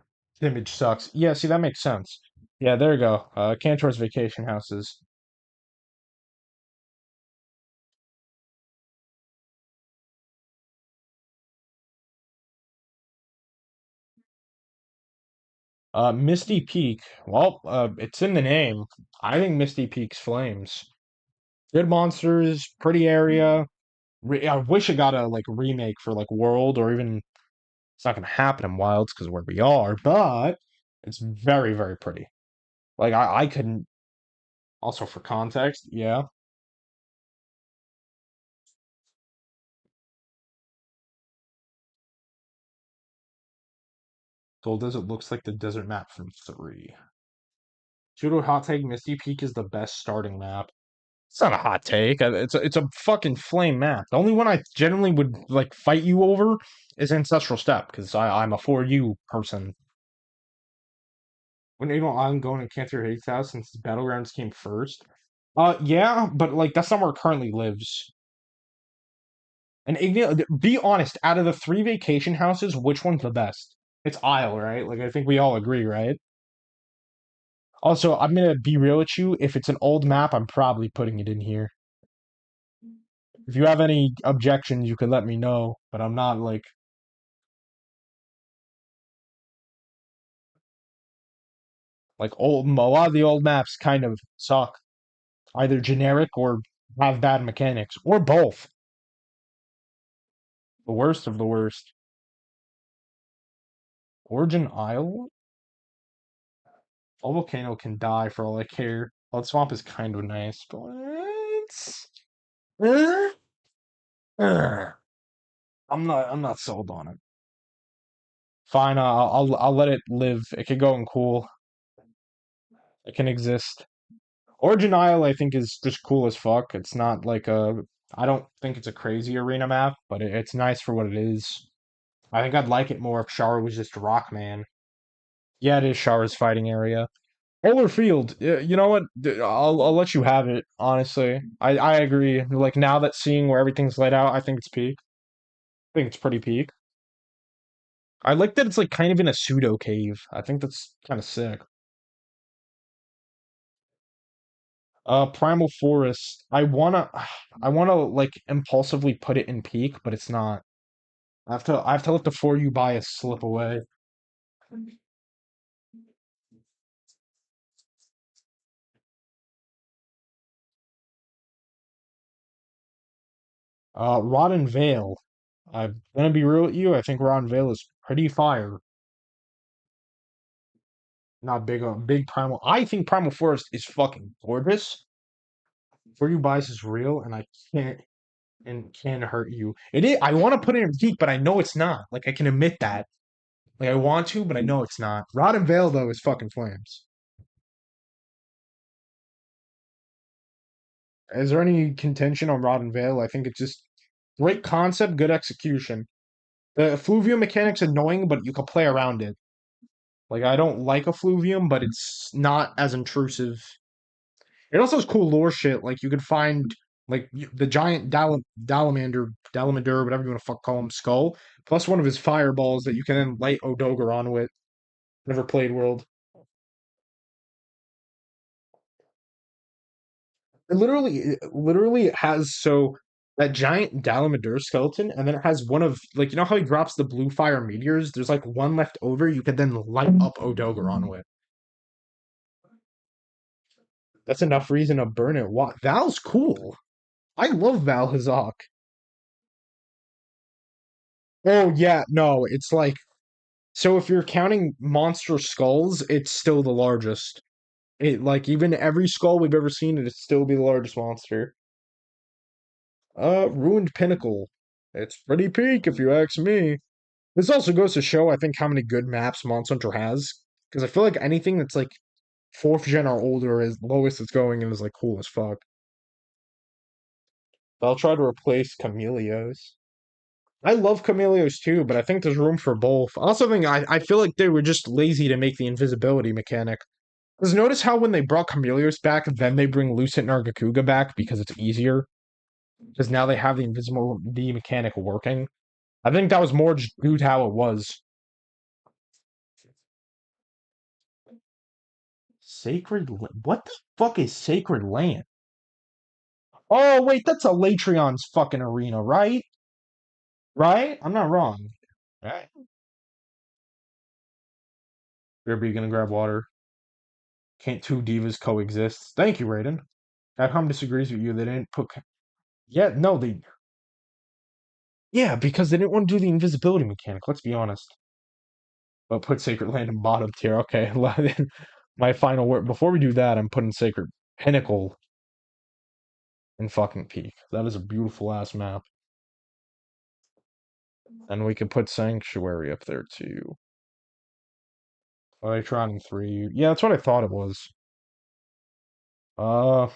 image sucks. Yeah, see that makes sense. Yeah, there you go. Cantor's vacation houses. Misty Peak. Well, it's in the name. I think Misty Peak's Flames. Good monsters, pretty area. I wish it got a like remake for like World or even it's not gonna happen in Wilds because where we are, but it's very, very pretty. Like I couldn't also for context, yeah. Gold Desert looks like the desert map from 3. Pseudo hot take, Misty Peak is the best starting map. It's not a hot take. It's a fucking flame map. The only one I generally would like fight you over is Ancestral Step because I'm a 4U person. When I'm going to Cancer Hate's house since Battlegrounds came first. Yeah, but like that's not where it currently lives. And be honest, out of the 3 vacation houses, which one's the best? It's Isle, right? Like I think we all agree, right? Also, I'm gonna be real with you. If it's an old map, I'm probably putting it in here. If you have any objections, you could let me know. But I'm not like Like a lot of the old maps kind of suck, either generic or have bad mechanics, or both. The worst of the worst. Origin Isle? A volcano can die for all I care. Blood Swamp is kind of nice, but it's... Uh, I'm not sold on it. Fine, I'll let it live. It can go and cool. It can exist. Origin Isle, I think, is just cool as fuck. It's not like a. I don't think it's a crazy arena map, but it's nice for what it is. I think I'd like it more if Shara was just Rockman. Yeah, it is Shara's fighting area. Polar Field, you know what? I'll let you have it. Honestly, I agree. Like now that seeing where everything's laid out, I think it's peak. I think it's pretty peak. I like that it's like kind of in a pseudo cave. I think that's kind of sick. Primal Forest. I wanna like impulsively put it in peak, but it's not. I have to let the For You bias slip away. Rotten Vale. I'm gonna be real with you. I think Rotten Vale is pretty fire. Not big on big Primal. I think Primal Forest is fucking gorgeous. For You bias is real, and I can't and can hurt you. It is. I want to put it in peak, but I know it's not. Like I can admit that. Like I want to, but I know it's not. Rotten Vale though is fucking flames. Is there any contention on Rod and Vale? I think it's just great concept, good execution. The Fluvium mechanic's annoying, but you can play around it. Like I don't like a Fluvium, but it's not as intrusive. It also has cool lore shit. Like you could find like the giant Dalamander, whatever you want to fuck call him, skull, plus one of his fireballs that you can then light Odoger on with. Never played World. It literally has so that giant Dalamadur skeleton, and then it has one of like you know how he drops the blue fire meteors. There's like one left over. You can then light up Odogaron with. That's enough reason to burn it. What Val's cool. I love Val Hazak. Oh yeah, no, it's like so if you're counting monster skulls, it's still the largest. It like even every skull we've ever seen, it'd still be the largest monster. Ruined Pinnacle. It's pretty peak if you ask me. This also goes to show, I think, how many good maps Monster Hunter has. Because I feel like anything that's like fourth gen or older is lowest it's going and is like cool as fuck. I'll try to replace Camellios. I love Camellios too, but I think there's room for both. I also think I feel like they were just lazy to make the invisibility mechanic. Because notice how when they brought Camellios back, then they bring Lucent Nargacuga back because it's easier. Because now they have the invisibility mechanic working. I think that was more just due to how it was. What the fuck is Sacred Land? Oh, wait, that's a Latreon's fucking arena, right? Right? I'm not wrong. Right. You're gonna grab water. Can't two divas coexist? Thank you, Raiden. Capcom disagrees with you. They didn't put. Yeah, no, they. Yeah, because they didn't want to do the invisibility mechanic. Let's be honest. But put Sacred Land in bottom tier. Okay, my final word. Before we do that, I'm putting Sacred Pinnacle in fucking peak. That is a beautiful ass map. And we could put Sanctuary up there too. Electron 3. Yeah, that's what I thought it was. Uh,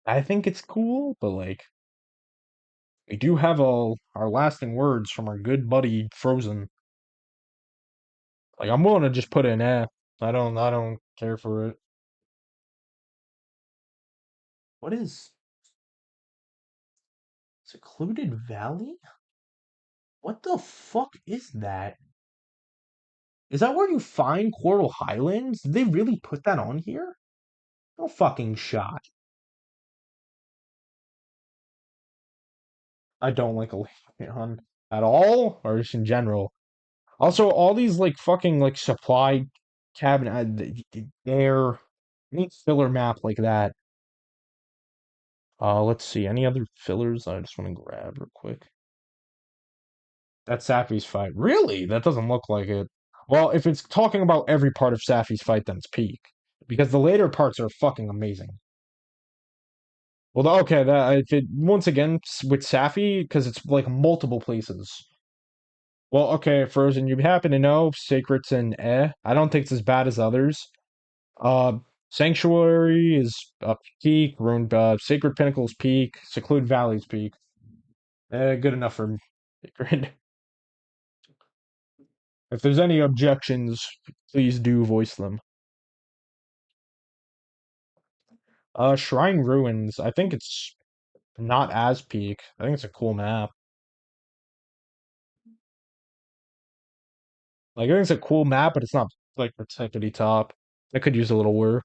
I think it's cool, but like, we do have all our lasting words from our good buddy Frozen. Like, I'm willing to just put in I don't care for it. What is Secluded Valley? What the fuck is that? Is that where you find Coral Highlands? Did they really put that on here? No fucking shot. I don't like Aleon at all, or just in general. Also, all these like fucking like supply cabinet. There. Any filler map like that. Let's see. Any other fillers I just want to grab real quick. That's Safi's fight. Really? That doesn't look like it. Well, if it's talking about every part of Safi's fight, then it's peak. Because the later parts are fucking amazing. Well, okay, that if it once again with Safi, because it's like multiple places. Well, okay, Frozen, you happen to know Sacred's in I don't think it's as bad as others. Uh, Sanctuary is a peak. Ruined. Sacred Pinnacle's peak. Secluded Valley's peak. Good enough for Sacred. If there's any objections, please do voice them. Shrine Ruins. I think it's not as peak. I think it's a cool map. Like I think it's a cool map, but it's not like the tippity top. It could use a little work.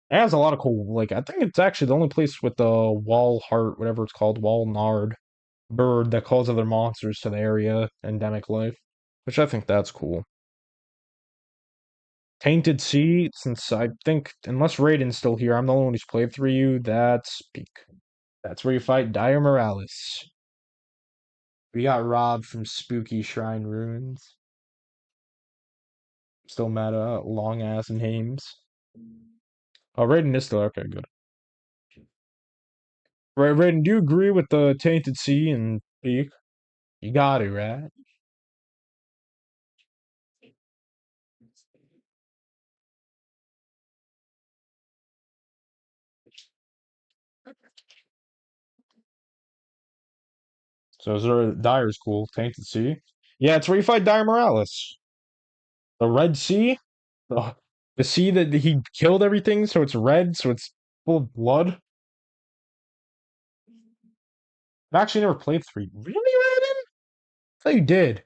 It has a lot of cool. Like I think it's actually the only place with the wall heart, whatever it's called, wall nard bird that calls other monsters to the area, endemic life, which I think that's cool. Tainted Sea, since I think unless Raiden's still here, I'm the only one who's played through you. That's peak. That's where you fight Dire Morales. We got robbed from spooky Shrine Ruins. Still meta, long ass names. Oh, Raiden is still okay, good. Right, Raiden, do you agree with the Tainted Sea and Peak? You got it, right? So Dire's cool. Tainted Sea. Yeah, it's where you fight Dire Morales. The Red Sea? The, the sea that he killed everything, so it's red, so it's full of blood. I've actually never played 3. Really, Raiden? I thought you did.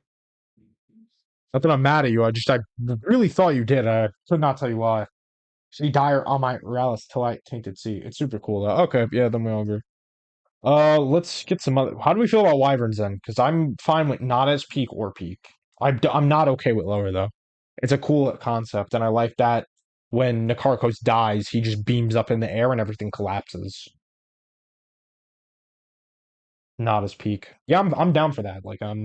Not that I'm mad at you, I really thought you did. I could not tell you why. See Dire on my Morales till I Tainted Sea. It's super cool though. Okay, yeah, then we all agree. Let's get some other. How do we feel about Wyverns then? Because I'm fine with not as peak or peak. I'm not okay with lower though. It's a cool concept, and I like that when Nikarkos dies, he just beams up in the air and everything collapses. Not as peak. Yeah, I'm down for that. Like got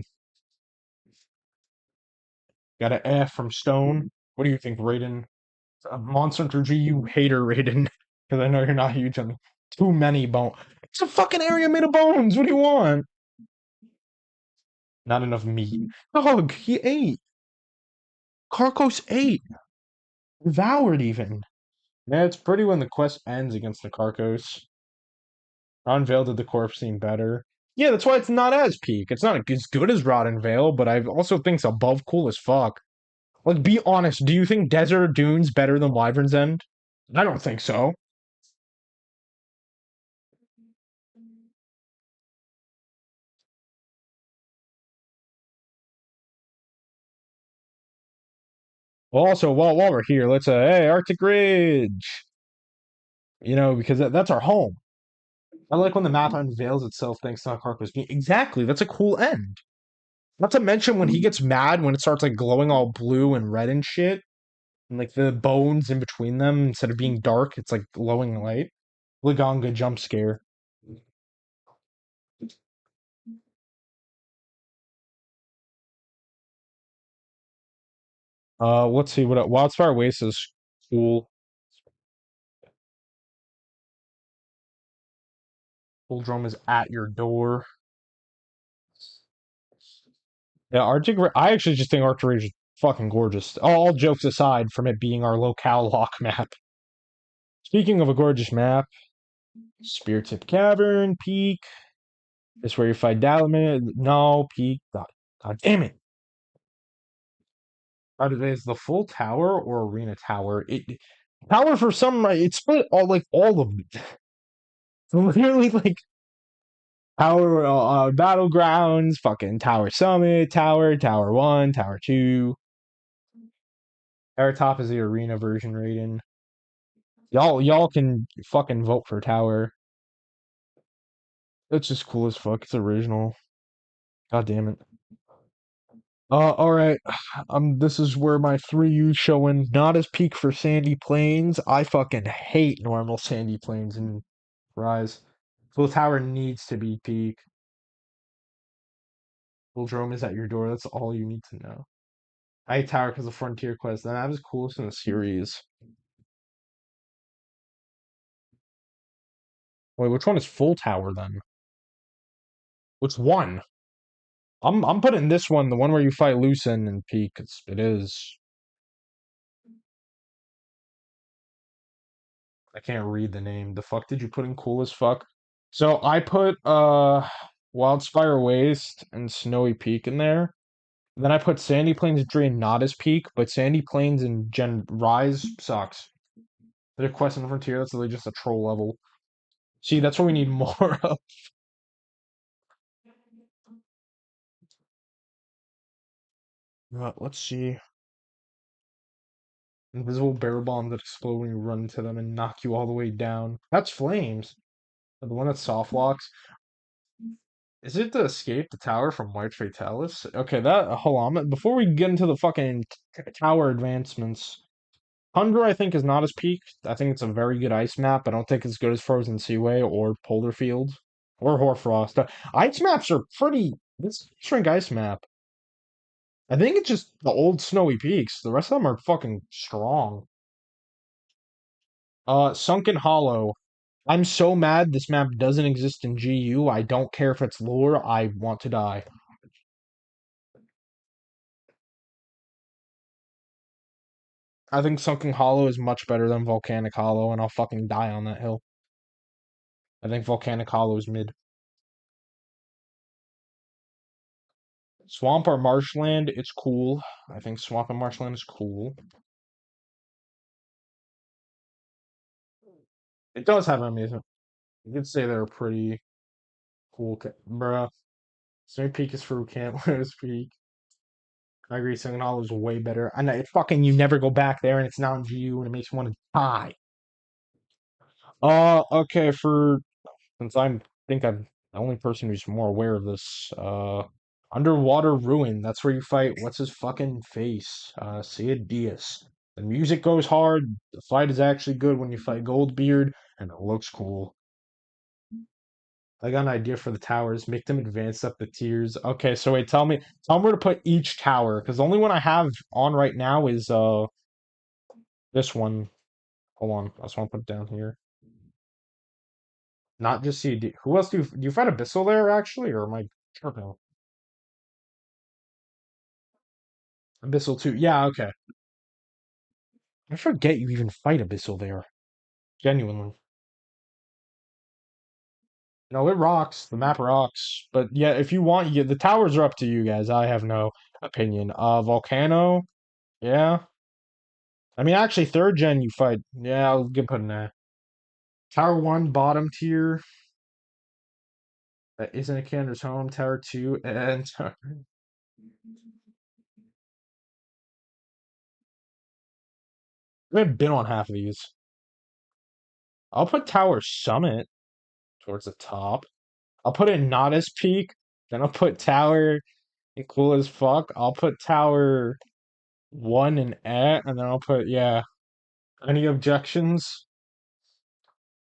an F from Stone. What do you think, Raiden? Monster Hunter G, you hater, Raiden. Because I know you're not huge on too many bone. It's a fucking area made of bones. What do you want? Not enough meat. Dog, he ate. Karkos ate. Devoured even. Yeah, it's pretty when the quest ends against the Karkos. Ron Vale did the corpse seem better. Yeah, that's why it's not as peak. It's not as good as Rotten Vale, but I also think it's above cool as fuck. Like, be honest, do you think Desert Dune's better than Wyvern's End? I don't think so. Well, also, while we're here, let's hey, Arctic Ridge. Because that's our home. I like when the map unveils itself thanks to Karkos being exactly. That's a cool end. Not to mention when he gets mad when it starts like glowing all blue and red and shit, and like the bones in between them instead of being dark, it's like glowing light. Laganga jump scare. Let's see what Wildfire Waste is cool. Full Drum is at your door. Yeah, I actually just think Arctic Ridge is fucking gorgeous. All jokes aside from it being our locale lock map. Speaking of a gorgeous map, Spear Tip Cavern, Peak. This where you fight Dalaman. No, Peak. God damn it. Is the full tower or arena tower? Tower for some it's split all of it. So literally like tower battlegrounds, fucking Tower Summit, Tower 1, Tower 2. Tower Top is the arena version rating. Y'all can fucking vote for Tower. It's just cool as fuck. It's original. God damn it. All right. This is where my 3U showing not as peak for Sandy Plains. I fucking hate normal Sandy Plains and Rise. Full Tower needs to be peak. Full Drome is at your door. That's all you need to know. I hate Tower because of Frontier Quest. That was coolest in the series. Wait, which one is Full Tower then? Which one? I'm putting this one, the one where you fight Lucen and peak. It is. I can't read the name. The fuck did you put in cool as fuck? So I put Wildspire Waste and Snowy Peak in there. Then I put Sandy Plains Drain not as peak, but Sandy Plains and Gen Rise sucks. The Quest and Frontier, that's really just a troll level. See, that's what we need more of. Let's see. Invisible barrel bomb that explode when you run into them and knock you all the way down. That's flames. The one that soft locks. Is it to escape the tower from White Fatalis? Okay, hold on. Before we get into the fucking tower advancements, Tundra I think is not as peaked. I think it's a very good ice map. I don't think it's good as Frozen Seaway or Polar Fields or Hoarfrost. Ice maps are pretty. This shrink ice map. I think it's just the old Snowy Peaks. The rest of them are fucking strong. Sunken Hollow. I'm so mad this map doesn't exist in GU. I don't care if it's lore. I want to die. I think Sunken Hollow is much better than Volcanic Hollow, and I'll fucking die on that hill. I think Volcanic Hollow is mid. Swamp or Marshland, it's cool. I think Swamp and Marshland is cool. It does have amazing. You could say they're pretty cool. Bruh. Snowy Peak is for Camp Lewis Peak. I agree, Sunken Hollow is way better. And it fucking, you never go back there, and it's not in GU, and it makes you want to die. Okay, since think I'm the only person who's more aware of this. Underwater Ruin. That's where you fight. What's his fucking face? Sid Diaz. The music goes hard. The fight is actually good when you fight Goldbeard, and it looks cool. I got an idea for the towers. Make them advance up the tiers. Okay, so wait, tell me where to put each tower, because the only one I have on right now is this one. Hold on, I just want to put it down here. Not just CD. Who else do you fight Abyssal there actually, or am I tripping? Abyssal 2. Yeah, okay. I forget you even fight Abyssal there. Genuinely. No, it rocks. The map rocks. But yeah, if you want, the towers are up to you guys. I have no opinion. Volcano. Yeah. I mean, actually, third gen you fight. Yeah, I'll get put in that. Tower 1, bottom tier. That isn't a Cander's home. Tower 2, and I haven't been on half of these. I'll put Tower Summit towards the top. I'll put it not as peak. Then I'll put Tower cool as fuck. I'll put Tower 1 and and then I'll put, yeah. Any objections?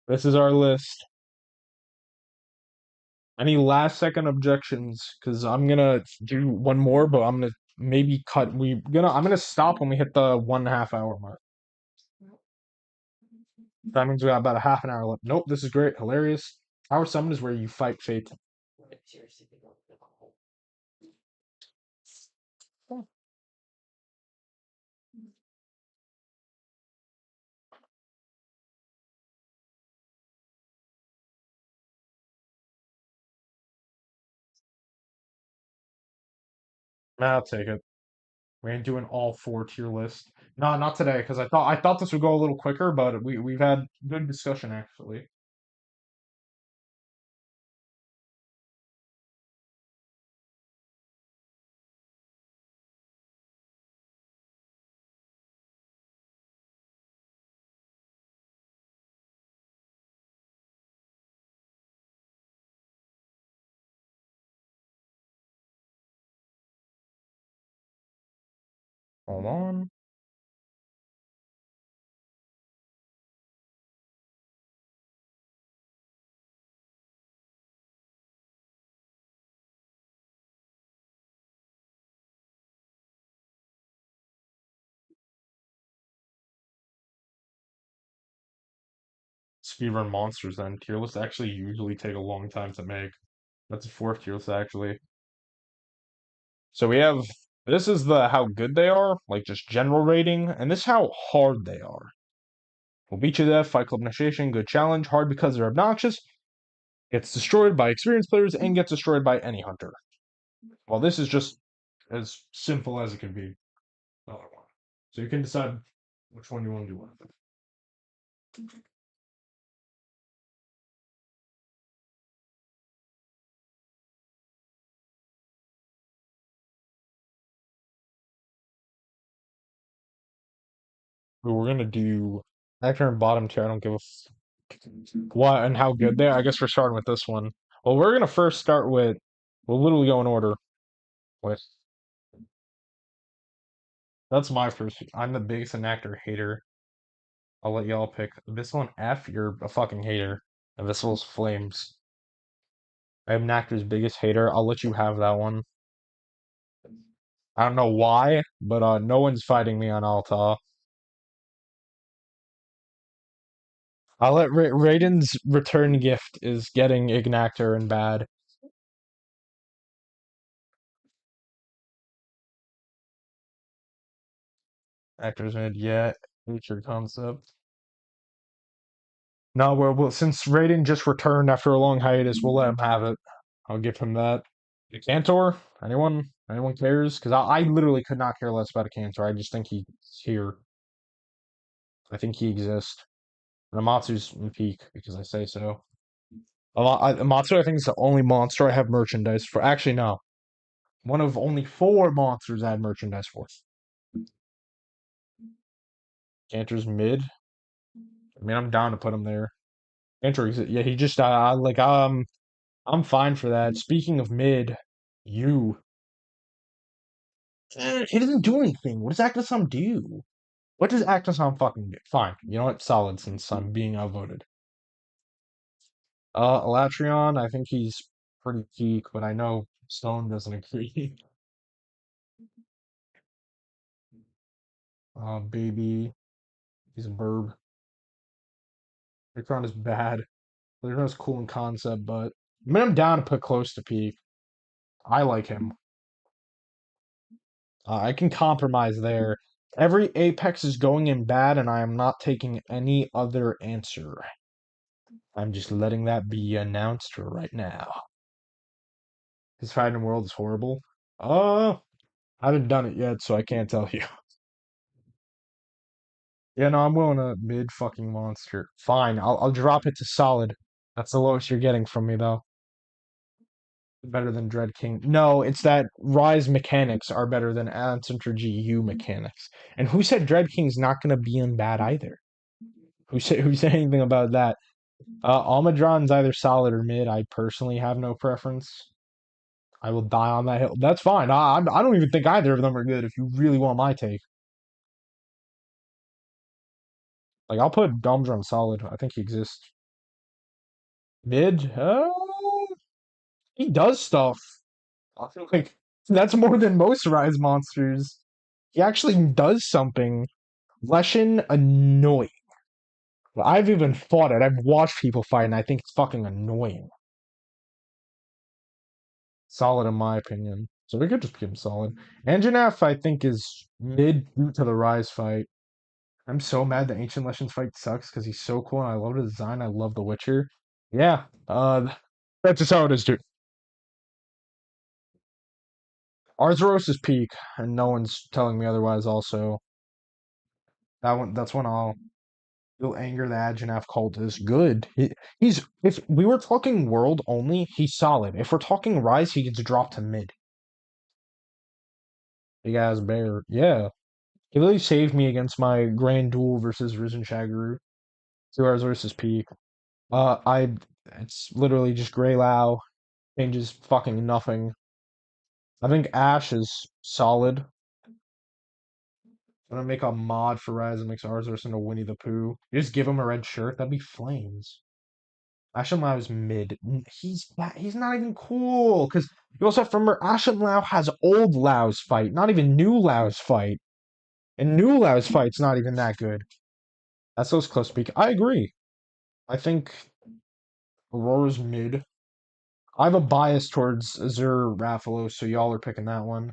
This is our list. Any last second objections? Because I'm gonna do one more, but I'm gonna maybe cut. I'm gonna stop when we hit the 1.5 hour mark. That means we got about a half an hour left. Nope, this is great, hilarious. Tower Summit is where you fight fate. I'll take it. We ain't doing all four tier list. No, not today, because I thought this would go a little quicker, but we've had good discussion actually. Hold on. Speedrun monsters then. Tier lists actually usually take a long time to make. That's a fourth tier list actually. So we have this is the how good they are, like just general rating, and this is how hard they are. Will beat you to death, Fight Club initiation, good challenge, hard because they're obnoxious, gets destroyed by experienced players, and gets destroyed by any hunter. Well, this is just as simple as it can be. Another one. So you can decide which one you want to do with. But we're gonna do actor and bottom tier. I don't give a what and how good they are. I guess we're starting with this one. Well, we're gonna first start with. We'll literally go in order. With that's my first. I'm the biggest actor hater. I'll let y'all pick. This one F. You're a fucking hater. And this one's Flames. I am actor's biggest hater. I'll let you have that one. I don't know why, but no one's fighting me on Alta. I'll let Raiden's return gift is getting Ignactor and bad. Actors mid, yeah. Future concept. No, well, since Raiden just returned after a long hiatus, we'll let him have it. I'll give him that. Cantor? Anyone? Anyone cares? Because I literally could not care less about a Cantor. I just think he's here. I think he exists. And Amatsu's in peak because I say so. Amatsu, I think, is the only monster I have merchandise for. Actually, no. One of only 4 monsters I had merchandise for. Cantor's mid. I mean, I'm down to put him there. Cantor, yeah, he just I'm fine for that. Speaking of mid, you. He doesn't do anything. What does Actisom do? What does Actisom fucking do? Fine. You know what? Solid since I'm being outvoted. Elatrion, I think he's pretty peak, but I know Stone doesn't agree. Baby, he's a burb. Micron is bad. Micron's cool in concept, but I mean, I'm down to put close to peak. I like him. I can compromise there. Every Apex is going in bad, and I am not taking any other answer. I'm just letting that be announced right now. His fighting world is horrible. I haven't done it yet, so I can't tell you. Yeah, no, I'm willing to mid fucking monster. Fine, I'll drop it to solid. That's the lowest you're getting from me, though. Better than Dread King. No, it's that Rise mechanics are better than Ancestor GU mechanics. And who said Dread King's not gonna be in bad either? Who said anything about that? Almudron's either solid or mid. I personally have no preference. I will die on that hill. That's fine. I don't even think either of them are good if you really want my take. Like, I'll put Domdrum solid. I think he exists. Mid? He does stuff. I feel like that's more than most Rise monsters. He actually does something. Leshen annoying. Well, I've even fought it. I've watched people fight, and I think it's fucking annoying. Solid in my opinion. So we could just give him solid. Anjanath, I think, is mid to the Rise fight. I'm so mad the Ancient Legends fight sucks because he's so cool and I love the design. I love The Witcher. Yeah, that's just how it is, dude. Arzuros is peak, and no one's telling me otherwise. Also, that's when you'll anger the Ajanaf cult is good. He's if we were talking world only, he's solid. If we're talking Rise, he gets dropped to mid. Big ass bear, yeah. He really saved me against my Grand Duel versus Risen Shaguru. 2 hours versus peak. I it's literally just Grey Lao changes fucking nothing. I think Ash is solid. I'm gonna make a mod for Raz and makes Arceus into Winnie the Pooh. You just give him a red shirt, that'd be flames. Ashen Lau is mid. He's not even cool because you also have to remember Ashen Lau has old Lau's fight, not even new Lau's fight, and new Lau's fight's not even that good. That's those close speak. I agree. I think Aurora's mid. I have a bias towards Azure Rathalos, so y'all are picking that one.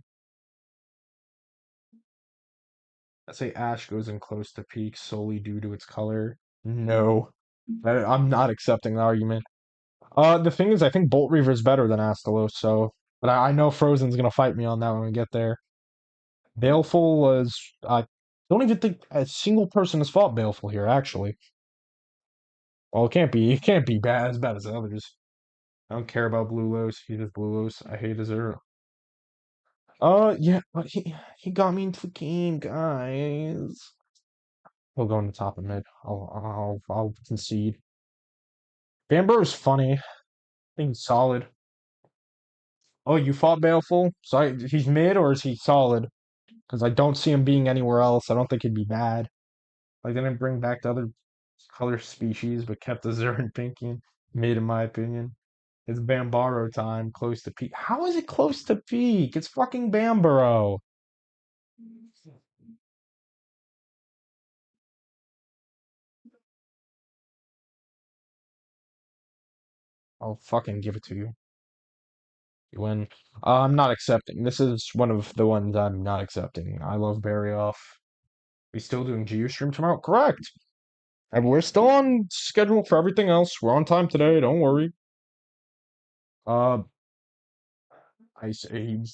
Let's say Ash goes in close to peak solely due to its color. No, I'm not accepting the argument. The thing is, I think Bolt Reaver is better than Astalos, so but I know Frozen's gonna fight me on that when we get there. Baleful was I don't even think a single person has fought Baleful here, actually. Well, it can't be bad as bad as the others. I don't care about Blue Los. He just Blue Los. I hate Azure. Yeah, but he got me into the game, guys. He'll go in the top and mid. I'll concede. Bamber is funny. I think he's solid. Oh, you fought Baleful? So he's mid or is he solid? Because I don't see him being anywhere else. I don't think he'd be bad. Like they didn't bring back the other color species, but kept the Zern Pinky mid, in my opinion. It's Bambaro time, close to peak. How is it close to peak? It's fucking Bambaro. I'll fucking give it to you. You win. I'm not accepting. This is one of the ones I'm not accepting. I love Barry off. We still doing GU stream tomorrow? Correct. And we're still on schedule for everything else. We're on time today. Don't worry. Uh, Ice Age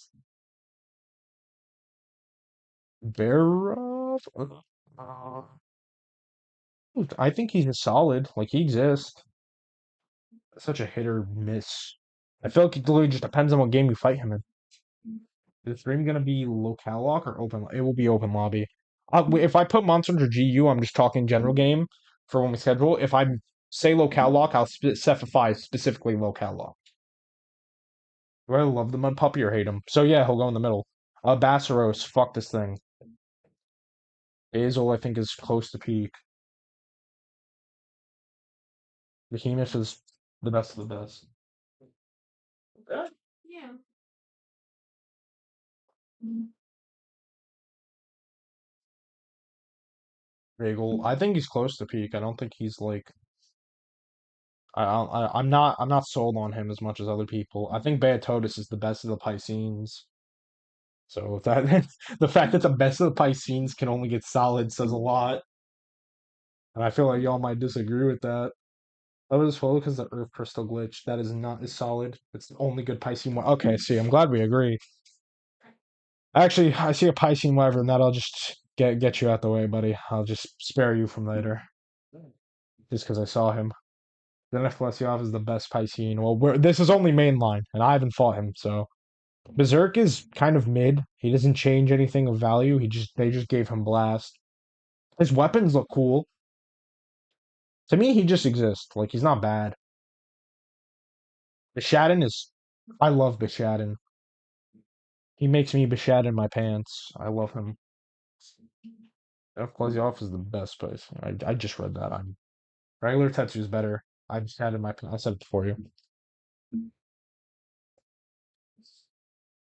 Barov. I think he's a solid. Like he exists. Such a hit or miss. I feel like it literally just depends on what game you fight him in. Is the stream gonna be locale lock or open? It will be open lobby. If I put Monster Hunter GU, I'm just talking general game for when we schedule. If I say locale lock, I'll specify specifically locale lock. Do I love the Mud Puppy or hate him? So yeah, he'll go in the middle. Bassaros, fuck this thing. Basil, I think, is close to peak. Behemoth is the best of the best. Yeah. Bagel, I think he's close to peak. I don't think he's like. I'm not sold on him as much as other people. I think Beatotus is the best of the Piscenes. So if that the fact that the best of the Piscenes can only get solid says a lot. And I feel like y'all might disagree with that. That was well because the Earth Crystal glitch. That is not as solid. It's the only good Piscine one. Okay, see, I'm glad we agree. Actually, I see a Piscine Wyvern that I'll just get you out the way, buddy. I'll just spare you from later. Just because I saw him. Then if Lesioff is the best Piscine, well, this is only mainline, and I haven't fought him, so Berserk is kind of mid. He doesn't change anything of value. They just gave him blast. His weapons look cool. To me, he just exists. Like he's not bad. Bishaden is. I love Bishaden. He makes me Beshad in my pants. I love him. F Glazioff is the best place. I just read that. I'm regular Tetsu is better. I just had in my. I said it for you.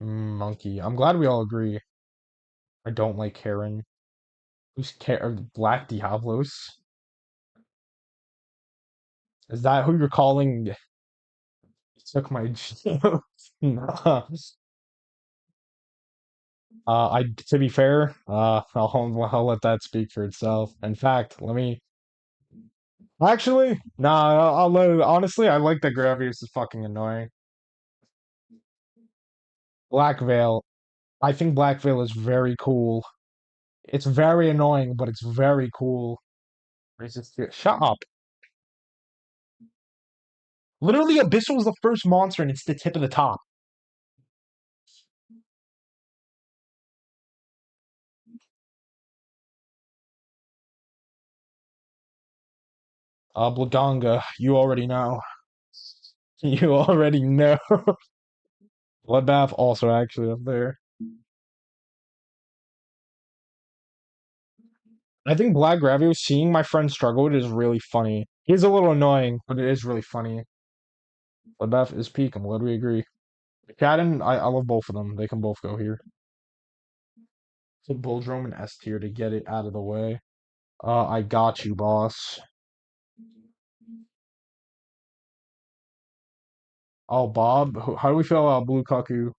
Monkey. I'm glad we all agree. I don't like Karen. Who's Karen? Black Diablos? Is that who you're calling? Took my. Nah. I to be fair, I'll let that speak for itself. In fact, let me actually, nah, I'll let it, honestly, I like that Gravius is fucking annoying. Black Veil. I think Black Veil is very cool. It's very annoying, but it's very cool. Shut up. Literally, Abyssal was the first monster, and it's the tip of the top. Blaganga, you already know. You already know. Bloodbath also actually up there. I think Black Gravio, seeing my friend struggle with it is really funny. He's a little annoying, but it is really funny. Lebeth is peak. I'm glad we agree. Cadden, I love both of them. They can both go here. So Bulldrome and S tier to get it out of the way. I got you, boss. Oh, Bob, how do we feel about Blue Cuckoo?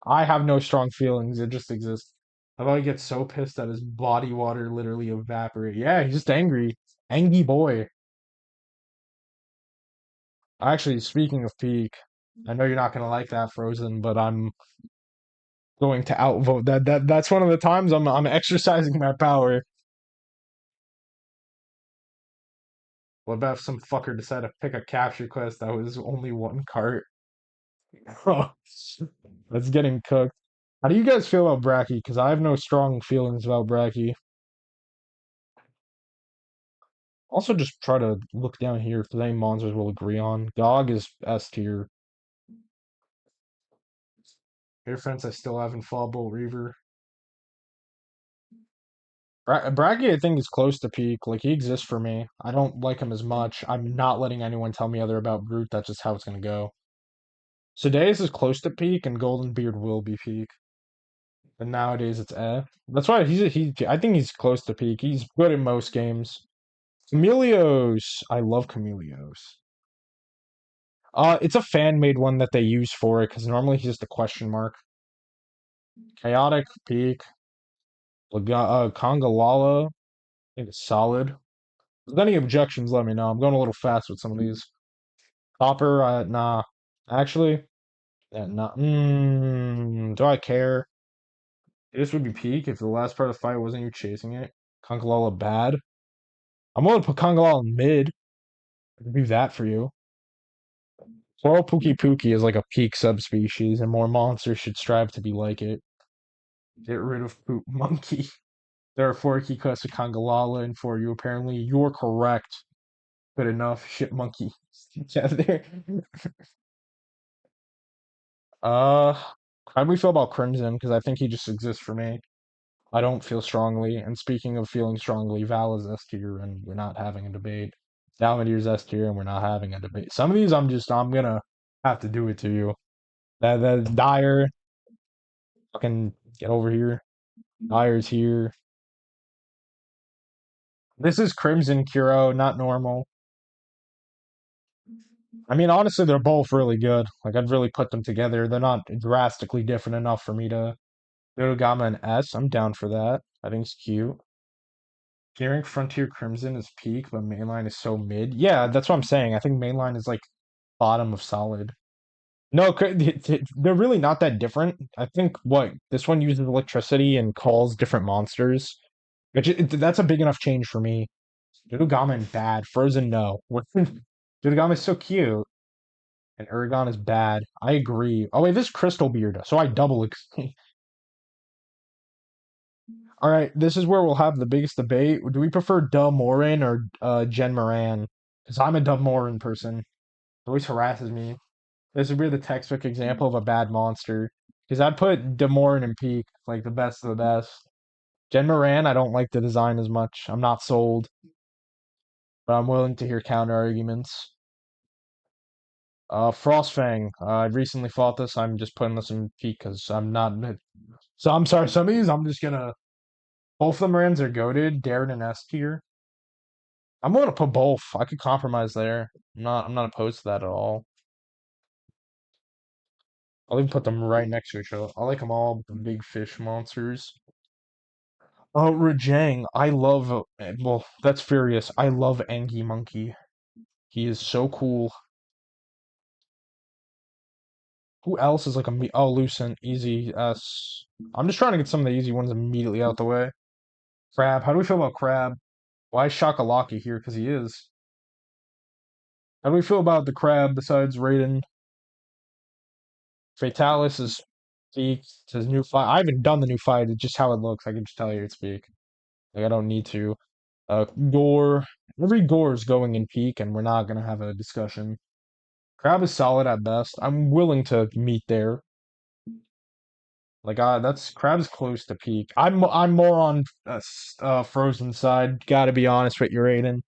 I have no strong feelings. It just exists. How about he gets so pissed that his body water literally evaporate? Yeah, he's just angry. Angry boy. Actually, speaking of peak, I know you're not gonna like that, Frozen, but I'm going to outvote that. That's one of the times I'm exercising my power. What about if some fucker decided to pick a capture quest that was only one cart? That's getting cooked. How do you guys feel about Bracky? Because I have no strong feelings about Bracky. Also, just try to look down here if there's any monsters we'll agree on. Gog is S tier. Air Fence I still haven't fought Bolt Reaver. Braggy, I think, is close to peak. Like, he exists for me. I don't like him as much. I'm not letting anyone tell me other about Groot. That's just how it's going to go. Sedaeus is close to peak, and Golden Beard will be peak. But nowadays, it's eh. That's why I think he's close to peak. He's good in most games. Chameleos. I love Chameleos. It's a fan-made one that they use for it, because normally he's just a question mark. Chaotic, peak. Congalala. I think it's solid. If there's any objections, let me know. I'm going a little fast with some of these. Copper, nah. Actually, yeah, nah. Do I care? This would be peak if the last part of the fight wasn't you chasing it. Congalala bad. I'm gonna put Congalala in mid. I can do that for you. Floral Pookie Pookie is like a peak subspecies, and more monsters should strive to be like it. Get rid of Poop Monkey. There are four key quests to Congalala, and for you, apparently, you're correct. Good enough, shit monkey. Yeah, there. Uh, how do we feel about Crimson? Because I think he just exists for me. I don't feel strongly. And speaking of feeling strongly, Val is S tier, and we're not having a debate. Dalmadir's S tier, and we're not having a debate. Some of these, I'm gonna have to do it to you. That Dire, fucking get over here. Dire's here. This is Crimson Kuro, not normal. I mean, honestly, they're both really good. Like, I'd really put them together. They're not drastically different enough for me to go to Gamma and S. I'm down for that. I think it's cute. Gearing Frontier Crimson is peak, but mainline is so mid. Yeah, that's what I'm saying. I think mainline is like bottom of solid. No, they're really not that different. I think what this one uses electricity and calls different monsters. That's a big enough change for me. Dodogama bad. Frozen no. Dodogama is so cute. And Uragon is bad. I agree. Oh wait, this is Crystal Beard, so I double agree. All right, this is where we'll have the biggest debate. Do we prefer Duh Morin or Jen Moran? Because I'm a Duh Morin person. It always harasses me. This would be the textbook example of a bad monster. Because I'd put Demorin in peak, like the best of the best. Jen Moran, I don't like the design as much. I'm not sold, but I'm willing to hear counter arguments. Frostfang. I recently fought this. I'm just putting this in peak because I'm not. So I'm sorry. Some of these I'm just gonna. Both of the Marines are goaded. Darren and S tier. I'm gonna put both. I could compromise there. I'm not opposed to that at all. I'll even put them right next to each other. I like them all. Big fish monsters. Oh, Rajang. I love. Well, that's Furious. I love Angie Monkey. He is so cool. Who else is like a me? Oh, Lucent, easy S. I'm just trying to get some of the easy ones immediately out the way. Crab. How do we feel about Crab? Why is Shakalaki here? Because he is. How do we feel about the Crab besides Raiden? Fatalis is peak. It's his new fight. I haven't done the new fight. It's just how it looks. I can just tell you it's peak. Like I don't need to. Gore. Every Gore is going in peak, and we're not gonna have a discussion. Crab is solid at best. I'm willing to meet there. Like, that's crab's close to peak. I'm more on frozen side. Gotta be honest with you, Raiden.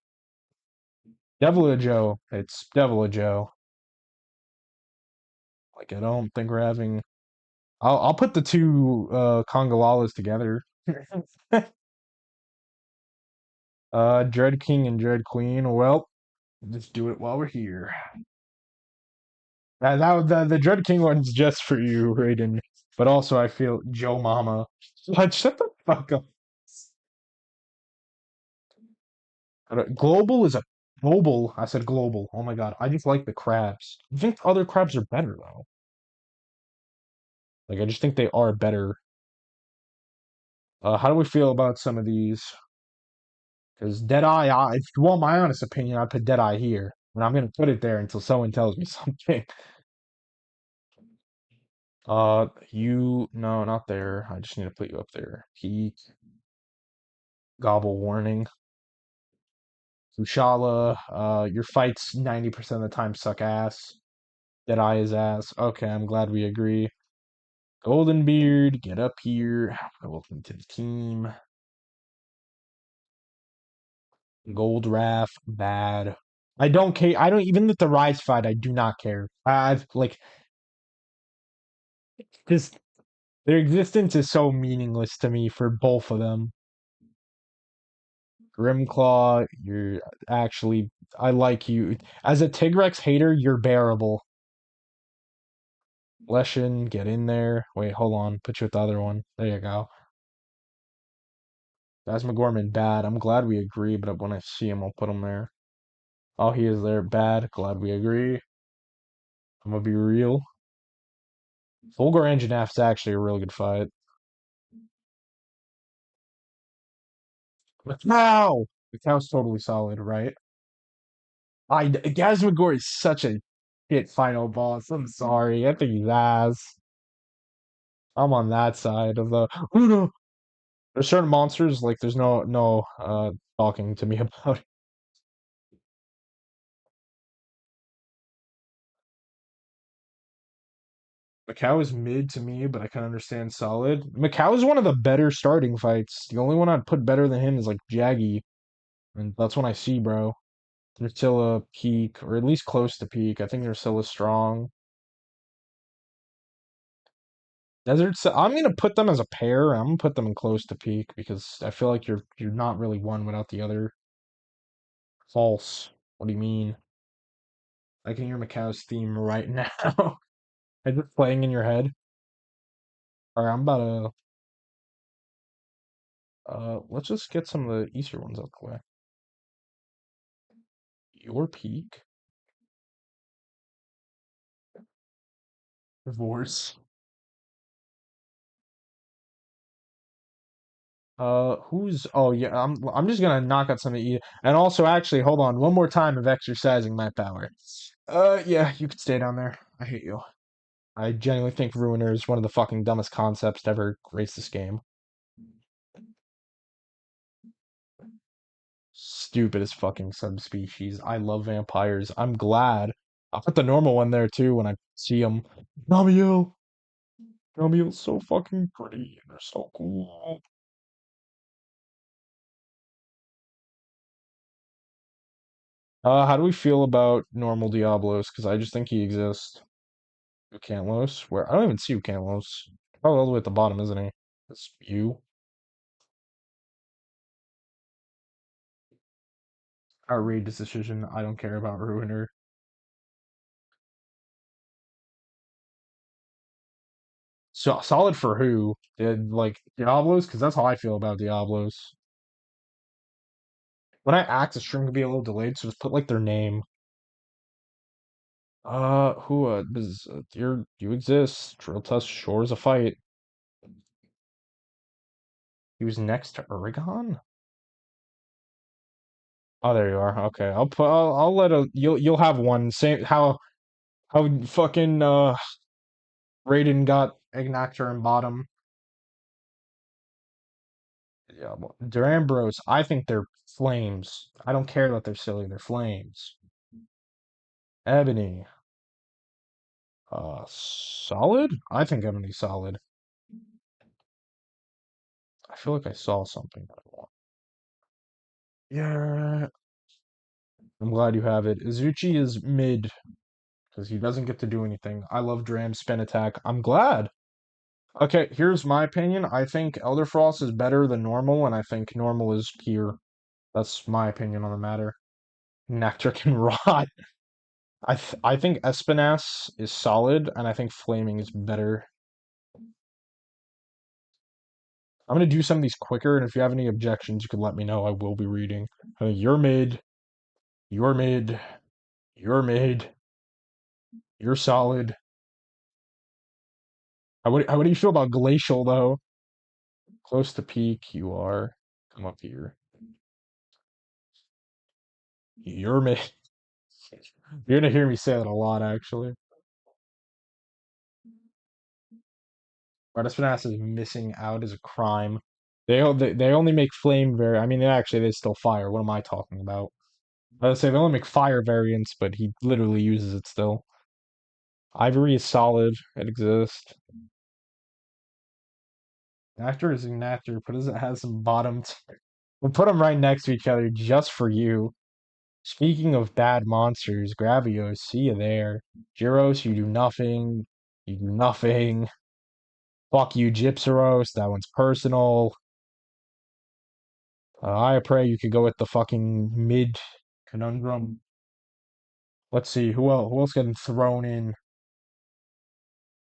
Devil a Joe. It's Devil a Joe. Like, I don't think we're having. I'll put the two Kongalalas together. Dread King and Dread Queen. Well, let's do it while we're here. The Dread King one's just for you, Raiden. But also, I feel Joe Mama. What? Shut the fuck up. Global is a global. I said global. Oh my god. I just like the crabs. I think other crabs are better though. Like I just think they are better. How do we feel about some of these? Because Deadeye, if you want my honest opinion, I put Deadeye here. And I'm gonna put it there until someone tells me something. You no, not there. I just need to put you up there. Peak, Gobble Warning, Kushala. Your fights 90% of the time suck ass. Deadeye is ass. Okay, I'm glad we agree. Golden Beard, get up here. Welcome to the team. Gold Raff, bad. I don't care. I don't even with the Rise fight. I do not care. I've like this. Their existence is so meaningless to me for both of them. Grimclaw, you're actually. I like you as a Tigrex hater. You're bearable. Leshen, get in there. Wait, hold on. Put you with the other one. There you go. Phasmagorman, bad. I'm glad we agree, but when I see him, I'll put him there. Oh, he is there. Bad. Glad we agree. I'm gonna be real. Fulgor Anjanath's actually a really good fight. Wow! The cow's totally solid, right? Gazmagor is such a hit final boss. I'm sorry. I think he's ass. I'm on that side of the. Oh no! There's certain monsters like there's no talking to me about. Macau is mid to me, but I can understand solid. Macau is one of the better starting fights. The only one I'd put better than him is like Jaggy, and that's when I see, bro. Nursilla peak, or at least close to peak. I think Nursilla's strong. I'm gonna put them as a pair. I'm gonna put them in close to peak because I feel like you're not really one without the other. False. What do you mean? I can hear Macau's theme right now. Is it playing in your head? Alright, I'm about to let's just get some of the Easter ones out the way. Your peak? Divorce. Who's oh yeah, I'm just gonna knock out some of you. And also actually hold on, one more time of exercising my power. Yeah, you can stay down there. I hate you. I genuinely think Ruiner is one of the fucking dumbest concepts to ever grace this game. Stupidest fucking subspecies. I love vampires. I'm glad. I'll put the normal one there too when I see them. Namiel! Namiel's so fucking pretty and they're so cool. How do we feel about normal Diablos? Because I just think he exists. Ucantlos? Where? I don't even see Ucantlos. Probably all the way at the bottom, isn't he? That's you. Outrageous decision. I don't care about Ruiner. So solid for who? Did like Diablos? Because that's how I feel about Diablos. When I act, the stream can be a little delayed, so just put like their name. Who is you exist? Drill Test sure is a fight. He was next to Uragon? Oh, there you are. Okay, I'll let a you'll have one. Same how fucking Raiden got Ignactor in bottom. Yeah, well, Durambros, I think they're flames. I don't care that they're silly, they're flames. Ebony. Solid? I think Ebony's solid. I feel like I saw something that I want. Yeah, I'm glad you have it. Izuchi is mid because he doesn't get to do anything. I love Dram spin attack. I'm glad. Okay, here's my opinion. I think Elder Frost is better than normal, and I think normal is peer. That's my opinion on the matter. Nectar can rot. I think Espinas is solid, and I think Flaming is better. I'm gonna do some of these quicker, and if you have any objections, you can let me know. I will be reading. You're mid. You're mid. You're mid. You're solid. How do you feel about Glacial though? Close to peak, you are. Come up here. You're mid. You're gonna hear me say that a lot, actually. Artifice is missing out is a crime. They only make flame I mean, actually, they still fire. What am I talking about? I would say they only make fire variants, but he literally uses it still. Ivory is solid. It exists. Actor is an actor, but it has some bottoms. We'll put them right next to each other just for you. Speaking of bad monsters, Gravios, see you there. Gyros, you do nothing. You do nothing. Fuck you, Gypsaros. That one's personal. I pray you could go with the fucking mid conundrum. Let's see who else getting thrown in.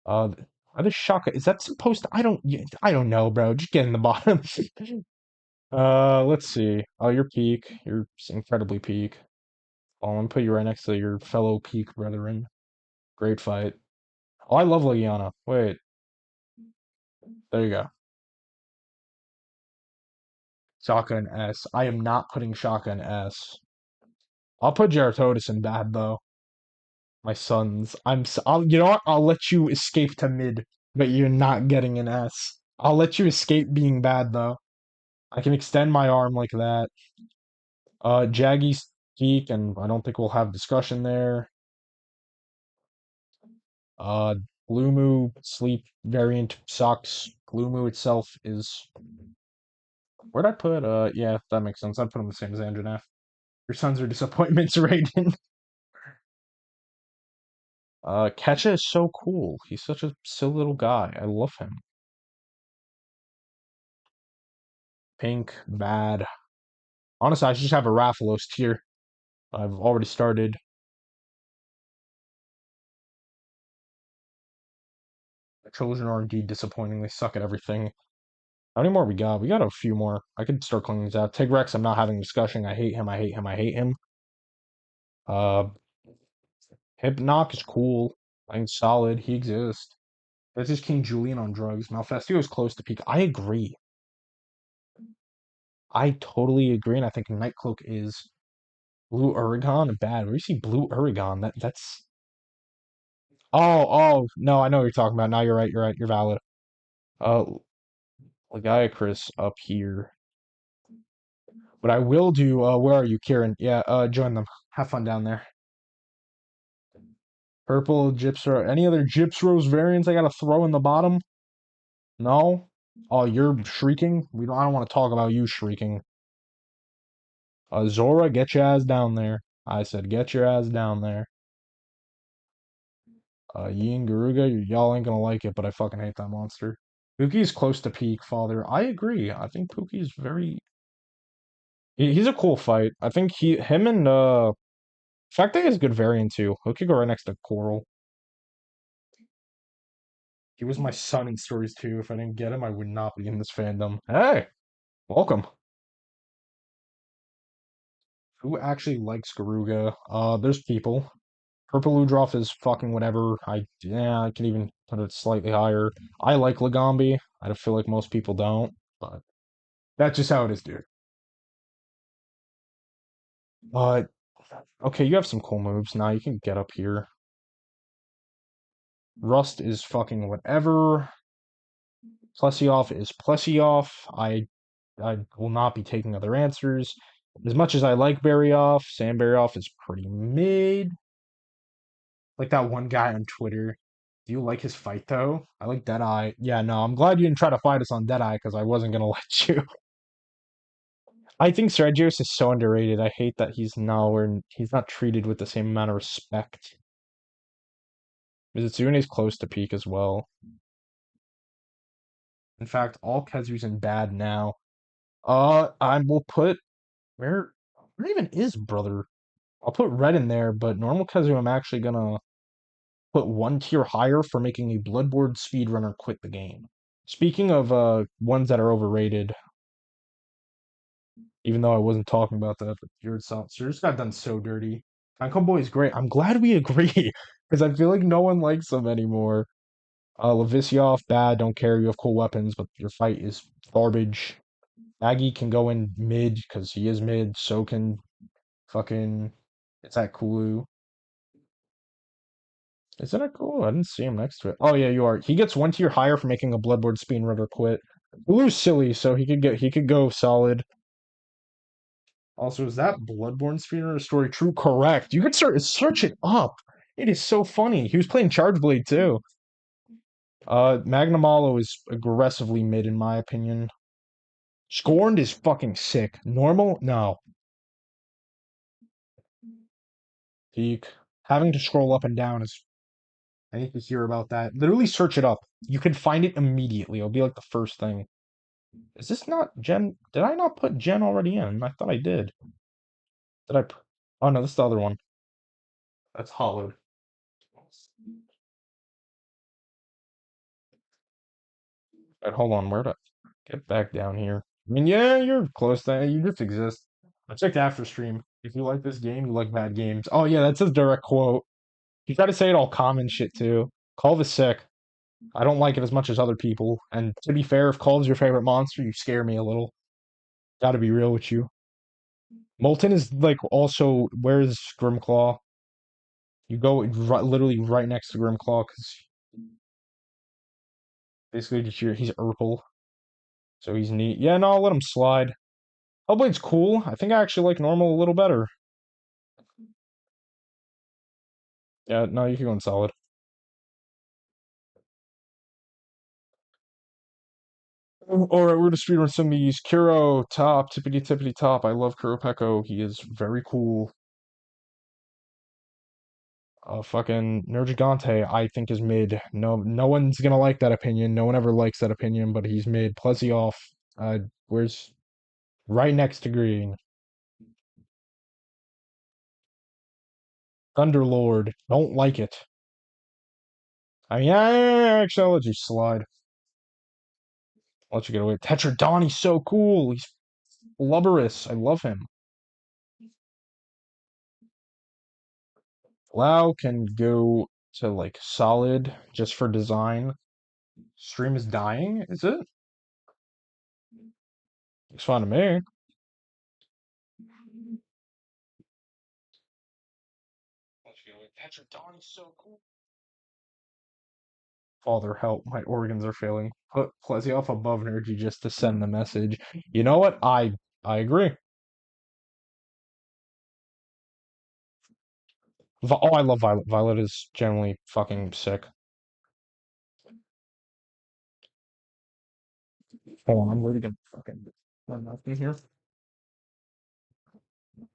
Are the shaka? Is that supposed to? I don't know, bro. Just get in the bottom. Let's see. Oh, you're peak. You're incredibly peak. Oh, I'm gonna put you right next to your fellow peak brethren. Great fight. Oh, I love Legiana. Wait, there you go. Shaka and S. I am not putting Shaka and S. I'll put Geratotus in bad though. My sons. you know what? I'll let you escape to mid, but you're not getting an S. I'll let you escape being bad though. I can extend my arm like that. Jaggy's peak, and I don't think we'll have discussion there. Uh, Gloomoo sleep variant sucks. Gloomoo itself is. Where'd I put? Yeah, that makes sense. I'd put him the same as Andronef. Your sons are disappointments, Raiden. Ketcha is so cool. He's such a silly little guy. I love him. Pink, bad. Honestly, I should just have a Rathalos tier. I've already started. The children are indeed disappointing. They suck at everything. How many more we got? We got a few more. I could start cleaning these out. Tigrex, I'm not having a discussion. I hate him. I hate him. I hate him. Uh, Hypnoc is cool. I think solid. He exists. That's just King Julian on drugs. Malfestio is close to peak. I agree. I totally agree, and I think Nightcloak is Blue Uragon bad. Where do you see Blue Uragon? That's no, I know what you're talking about. Now you're right. You're right. You're valid. Uh, Lagiacrus up here. But I will do. Where are you, Kieran? Yeah. Join them. Have fun down there. Purple Gypsro. Any other Gypsros variants I gotta throw in the bottom? No. Oh, you're shrieking. I don't want to talk about you shrieking. Zora, get your ass down there. I said, get your ass down there. Yin Garuga, y'all ain't gonna like it, but I fucking hate that monster. Pookie's close to peak, father. I agree. I think Pookie's very. He's a cool fight. I think him and Shakti is a good variant too. He could go right next to Coral. He was my son in Stories 2. If I didn't get him, I would not be in this fandom. Hey, welcome. Who actually likes Garuga? There's people. Purple Ludroth is fucking whatever. I can even put it slightly higher. I like Lagombi. I feel like most people don't, but that's just how it is, dude. But okay, you have some cool moves. Now you can get up here. Rust is fucking whatever. Plesioff is Plesioff. I will not be taking other answers. As much as I like Barryoff, Sam Barryoff is pretty mid. Like that one guy on Twitter Do you like his fight though? I like Deadeye. Yeah, no, I'm glad you didn't try to fight us on Deadeye because I wasn't gonna let you. I think Sergios is so underrated. I hate that he's not treated with the same amount of respect. Mizutsune's close to peak as well. In fact, all Kazu's in bad now. I will put where even is brother? I'll put red in there, but normal Kazu I'm actually gonna put one tier higher for making a Bloodborne speedrunner quit the game. Speaking of ones that are overrated, even though I wasn't talking about that, but yours got done so dirty. Kanko Boy is great. I'm glad we agree because I feel like no one likes him anymore. Levisioff, bad, don't care. You have cool weapons, but your fight is garbage. Aggie can go in mid because he is mid. So can fucking. It's that Kulu. Isn't it cool? I didn't see him next to it. Oh yeah, you are. He gets one tier higher for making a Bloodborne speedrunner quit. Kulu's silly, so he could go solid. Also, is that Bloodborne speedrunner story true? Correct. You could search it up. It is so funny. He was playing Charge Blade too. Magnamalo is aggressively mid in my opinion. Scorned is fucking sick. Normal? No. Peak. Having to scroll up and down is. I need to hear about that. Literally search it up. You can find it immediately. It'll be like the first thing. Is this not Gen? Did I not put Gen already in? I thought I did. Did I? Oh no, this is the other one. That's hollowed. Right, hold on. Where to get back down here? I mean, yeah, you're close to. You just exist. I checked after stream. If you like this game, you like bad games. Oh yeah, that's his direct quote. You try to say it all common shit too. Culve is sick. I don't like it as much as other people. And to be fair, if Culve's your favorite monster, you scare me a little. Gotta be real with you. Molten is like also where's Grimclaw? You go literally right next to Grimclaw because basically he's Urkel, so he's neat. Yeah, no, I'll let him slide. Hellblade's cool. I think I actually like normal a little better. Yeah, no, you can go in solid. All right, we're gonna speedrun some of these. Kuro top, tippity tippity top. I love Kuropeko. He is very cool. Fucking Nergigante, I think is mid. No one's gonna like that opinion. No one ever likes that opinion, but he's mid. Plesioff, where's right next to green. Thunderlord, don't like it. I mean, actually, I'll let you slide. I'll let you get away. Tetradani's so cool. He's blubberous. I love him. Lau can go to like solid just for design. Stream is dying, is it? Looks fine to me. Tetradani's so cool. Father, help! My organs are failing. Put Plesioff above Energy just to send the message. You know what? I agree. Oh, I love Violet. Violet is generally fucking sick. Hold on, I'm really gonna fucking run nothing here.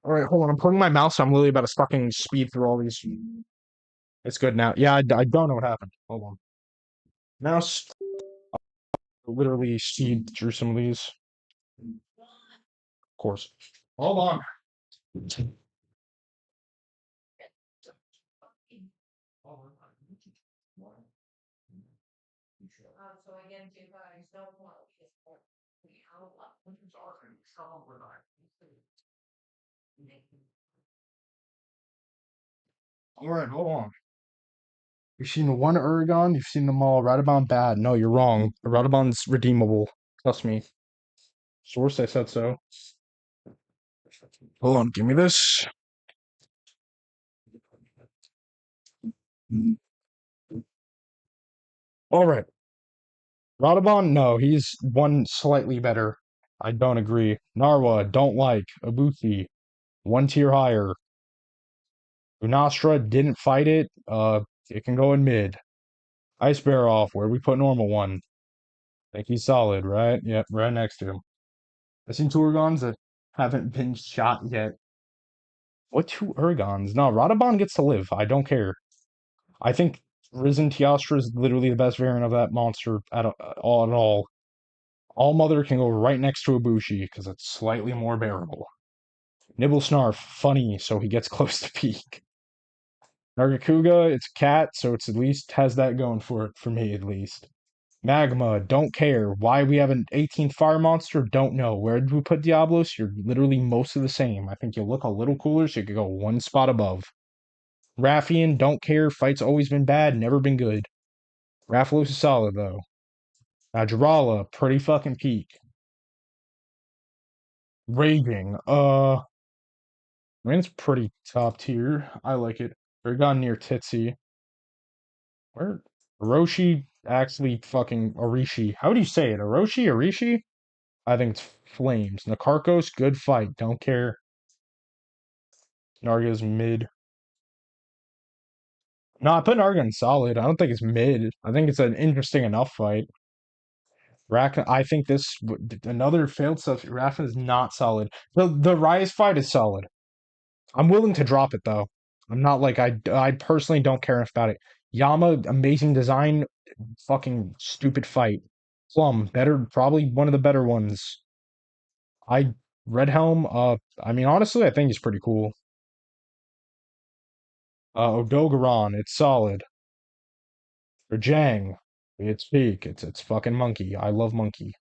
All right, hold on. I'm putting my mouse. I'm literally about to fucking speed through all these. It's good now. Yeah, I don't know what happened. Hold on. Mouse literally speed through some of these. Of course. Hold on. So again, you guys don't want All right, hold on. You've seen one Uragon, you've seen them all. Radabon bad. No, you're wrong. Radabon's redeemable. Trust me. Source, I said so. Hold on, give me this. All right. Radabon, no, he's one slightly better. I don't agree. Narwa, don't like. Ibuki, one tier higher. Unastra didn't fight it. It can go in mid. Ice Bear off. Where we put normal one? Think he's solid, right? Yep, right next to him. I've seen two Urgons that haven't been shot yet. What two Urgons? No, Radabon gets to live. I don't care. I think Risen Teostra is literally the best variant of that monster all at all. All Mother can go right next to Ibushi because it's slightly more bearable. Nibble Snarf, funny, so he gets close to peak. Nargacuga, it's a cat, so it's at least has that going for it, for me at least. Magma, don't care. Why we have an 18th fire monster, don't know. Where did we put Diablos? You're literally most of the same. I think you'll look a little cooler, so you could go one spot above. Raffian, don't care. Fight's always been bad, never been good. Rathalos is solid, though. Now, Jirala, pretty fucking peak. Raging, I mean, it's pretty top tier. I like it. Ergon near Titsy. Where? Orochi, actually fucking Orishi. How do you say it? Orochi? Orishi? I think it's Flames. Nakarkos, good fight. Don't care. Narga's mid. No, I put Narga in solid. I don't think it's mid. I think it's an interesting enough fight. I think another failed stuff. Rafa is not solid. The Rise fight is solid. I'm willing to drop it though. I'm not like I personally don't care enough about it. Yama, amazing design, fucking stupid fight. Plum, better, probably one of the better ones. I Red Helm, I mean honestly, I think he's pretty cool. Odogaron, it's solid. Or Jang, it's peak. It's fucking monkey. I love monkey.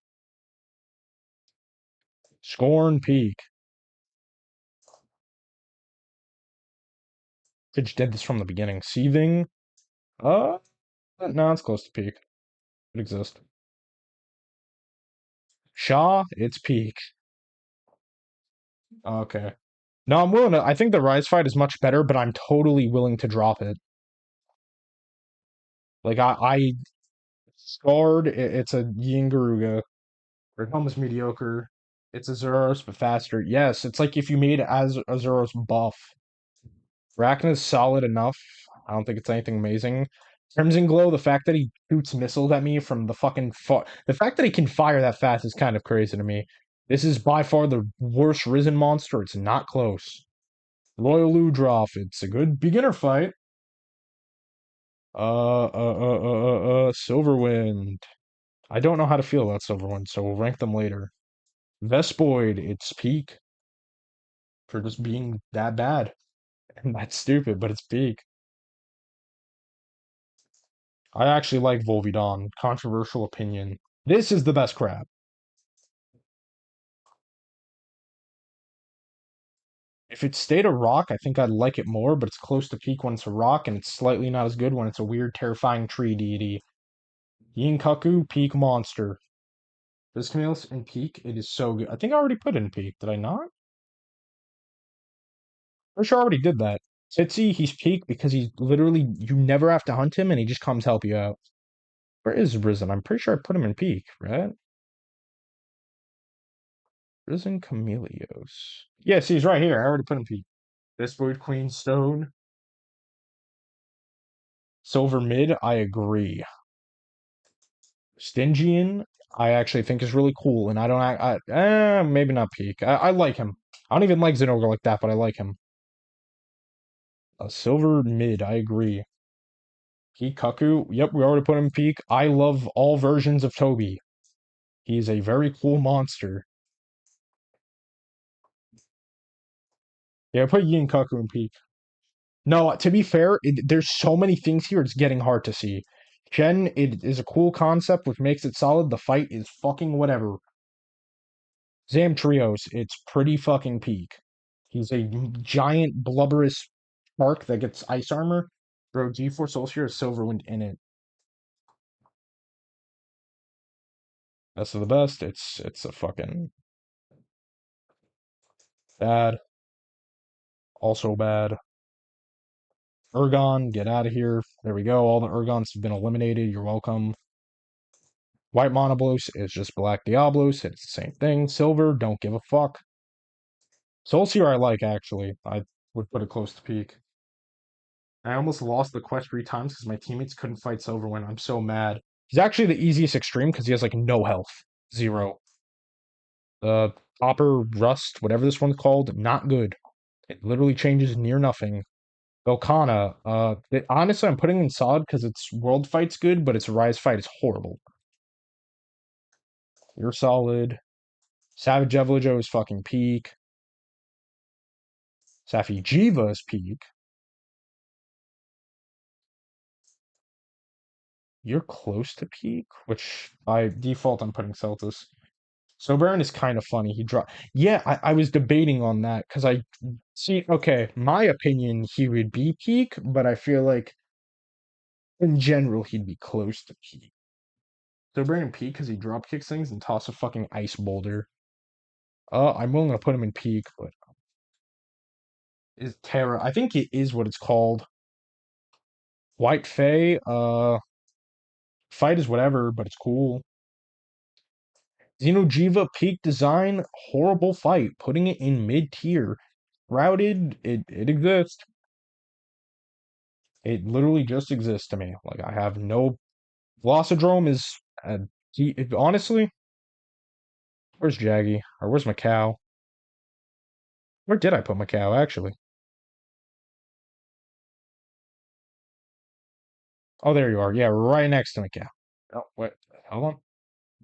Scorn peak. Fidge did this from the beginning. Seething, uh, no, it's close to peak. It exists. Shaw, it's peak. Okay. No, I'm willing to. I think the Rise fight is much better, but I'm totally willing to drop it. Like I scarred. It's a Yingaruga. Red Helm is mediocre. It's a Zeros, but faster. Yes, it's like if you made it as a Zeros buff. Bracken is solid enough. I don't think it's anything amazing. Crimson Glow, the fact that he shoots missiles at me from the fucking the fact that he can fire that fast is kind of crazy to me. This is by far the worst Risen monster. It's not close. Royal Ludroth, it's a good beginner fight. Silverwind. I don't know how to feel about Silverwind, so we'll rank them later. Vespoid, it's peak for just being that bad. And that's stupid, but it's peak. I actually like Volvidon. Controversial opinion. This is the best crab. If it stayed a rock, I think I'd like it more, but it's close to peak when it's a rock, and it's slightly not as good when it's a weird, terrifying tree deity. Yinkaku, peak monster. This Camille's in peak, it is so good. I think I already put it in peak, did I not? Pretty sure I already did that. Titsy, he's peak because he's literally, you never have to hunt him and he just comes help you out. Where is Risen? I'm pretty sure I put him in peak, right? Risen Chameleos. Yes, he's right here. I already put him in peak. This Void Queen Stone. Silver mid, I agree. Stygian, I actually think is really cool, and I don't, maybe not peak. I like him. I don't even like Zinogre like that, but I like him. A silver mid, I agree. Hikaku, yep, we already put him in peak. I love all versions of Toby. He is a very cool monster. Yeah, I put Yin Kaku in peak. No, to be fair, there's so many things here, it's getting hard to see. Shen, it is a cool concept, which makes it solid. The fight is fucking whatever. Zamtrios, it's pretty fucking peak. He's a giant blubberous shark that gets ice armor. Bro, G4 Soulshare has Silverwind in it. Best of the best. It's a fucking bad. Also bad. Ergon, get out of here. There we go. All the Ergons have been eliminated. You're welcome. White Monoblos is just Black Diablos. It's the same thing. Silver, don't give a fuck. Soulseer I like, actually. I would put it close to peak. I almost lost the quest 3 times because my teammates couldn't fight Silverwind. I'm so mad. He's actually the easiest extreme because he has like no health. Zero. Copper, Rust, whatever this one's called, not good. It literally changes near nothing. Velkhana, honestly, I'm putting in solid because its world fight's good, but its rise fight is horrible. You're solid. Savage Evelajo is fucking peak. Safi Jiva is peak. You're close to peak, which by default I'm putting Celtis. So Baron is kind of funny. He dropped. Yeah, I was debating on that because I see. Okay, my opinion, he would be peak, but I feel like in general he'd be close to peak. So Baron peak because he drop kicks things and toss a fucking ice boulder. I'm willing to put him in peak, but is Terra? I think it is what it's called. White Fae. Fight is whatever, but it's cool. Xenojiva peak design, horrible fight. Putting it in mid tier. Routed, it exists. It literally just exists to me. Like I have no Velocodrome is honestly, where's Jaggy? Or where's Macau? Where did I put Macau actually? Oh, there you are. Yeah, right next to Macau. Oh, wait, hold on.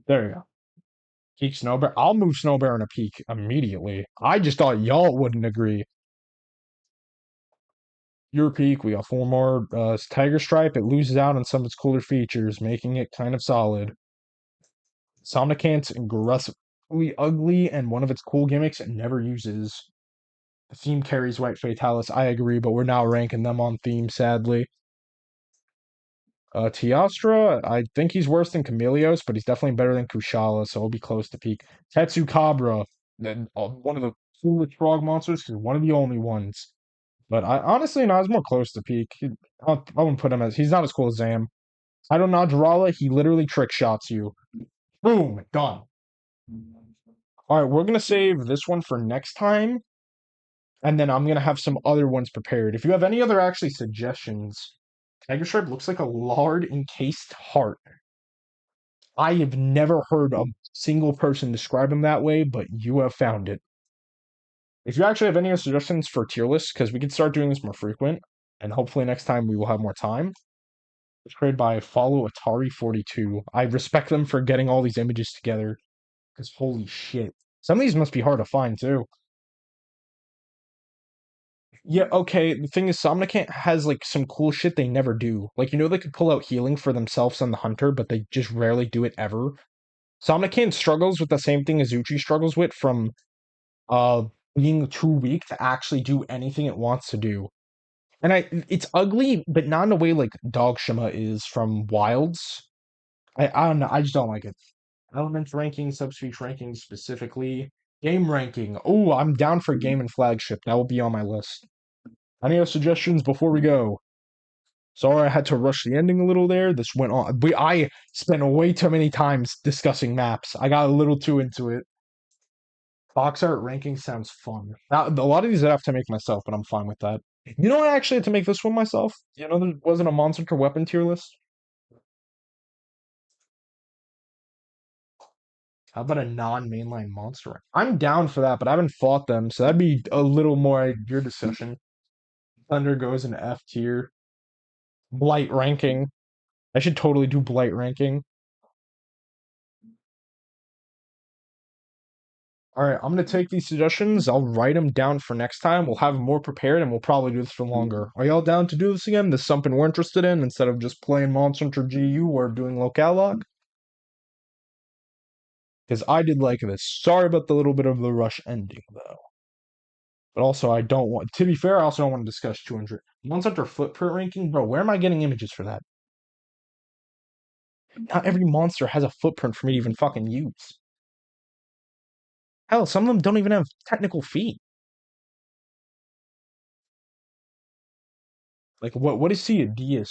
There you go. Peak Snowbear. I'll move Snowbear in a peak immediately. I just thought y'all wouldn't agree. Your peak, we got 4 more. Tiger Stripe, it loses out on some of its cooler features, making it kind of solid. Somnicant's aggressively ugly, and one of its cool gimmicks it never uses. The theme carries White Fatalis, I agree, but we're now ranking them on theme, sadly. Teostra, I think he's worse than Chameleos, but he's definitely better than Kushala, so he'll be close to peak. Tetsu Cabra, one of the coolest frog monsters, because one of the only ones. But I honestly, no, he's more close to peak. I wouldn't put him as he's not as cool as Zam. I don't know Najarala, he literally trick shots you. Boom, done. All right, we're gonna save this one for next time, and then I'm gonna have some other ones prepared. If you have any other actually suggestions, Tiger Stripe looks like a lard encased heart. I have never heard a single person describe him that way, but you have found it. If you actually have any other suggestions for tier lists, because we could start doing this more frequent, and hopefully next time we will have more time. It's created by Follow Atari 42. I respect them for getting all these images together, because holy shit. Some of these must be hard to find too. Yeah, okay. The thing is, Somnicant has like some cool shit they never do. Like, they could pull out healing for themselves on the hunter, but they just rarely do it ever. Somnicant struggles with the same thing Azuchi struggles with from uh being too weak to actually do anything it wants to do. And it's ugly, but not in a way like Dog Shima is from Wilds. I don't know, I just don't like it. Elements ranking, subspeech ranking specifically. Game ranking. Oh, I'm down for game and flagship. That will be on my list. Any other suggestions before we go? Sorry, I had to rush the ending a little there. This went on. I spent way too many times discussing maps. I got a little too into it. Box art ranking sounds fun. Now, a lot of these I have to make myself, but I'm fine with that. I actually had to make this one myself. There wasn't a monster to weapon tier list. How about a non-mainline monster? I'm down for that, but I haven't fought them, so that'd be a little more your decision. Thunder goes in F tier. Blight ranking. I should totally do Blight ranking. All right, I'm gonna take these suggestions. I'll write them down for next time. We'll have them more prepared, and we'll probably do this for longer. Are y'all down to do this again? This is something we're interested in instead of just playing Monster Hunter GU or doing locale log? Because I did like this. Sorry about the little bit of the rush ending, though. But also, I don't want. To be fair, I also don't want to discuss 200. Monster Hunter footprint ranking, bro. Where am I getting images for that? Not every monster has a footprint for me to even fucking use. Hell, some of them don't even have technical feet. Like, what is Diaz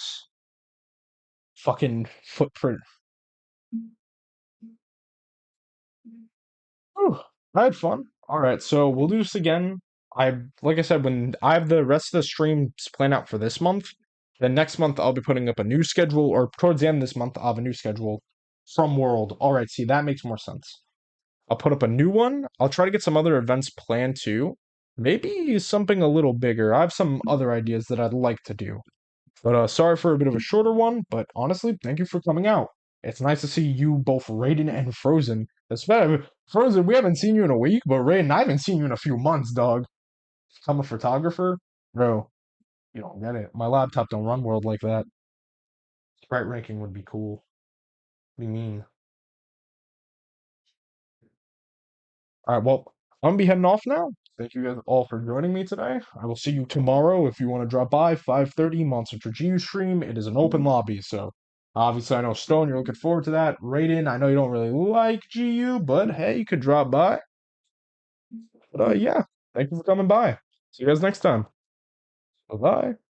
fucking footprint? Whew, I had fun. All right, so we'll do this again. like I said, when I have the rest of the streams planned out for this month, then next month I'll be putting up a new schedule, or towards the end of this month I'll have a new schedule from World. All right, see, that makes more sense. I'll put up a new one. I'll try to get some other events planned too. Maybe something a little bigger. I have some other ideas that I'd like to do. But sorry for a bit of a shorter one, but honestly, thank you for coming out. It's nice to see you both Raiden and Frozen. Especially Frozen, we haven't seen you in a week, but Raiden, I haven't seen you in a few months, dog. I'm a photographer? Bro, you don't get it. My laptop don't run world like that. Sprite ranking would be cool. What do you mean? Alright, well, I'm gonna be heading off now. Thank you guys all for joining me today. I will see you tomorrow if you want to drop by, 5:30 Monster Hunter GU stream. It is an open lobby, so obviously I know Stone, you're looking forward to that. Raiden, I know you don't really like GU, but hey, you could drop by. But yeah, thank you for coming by. See you guys next time. Bye-bye.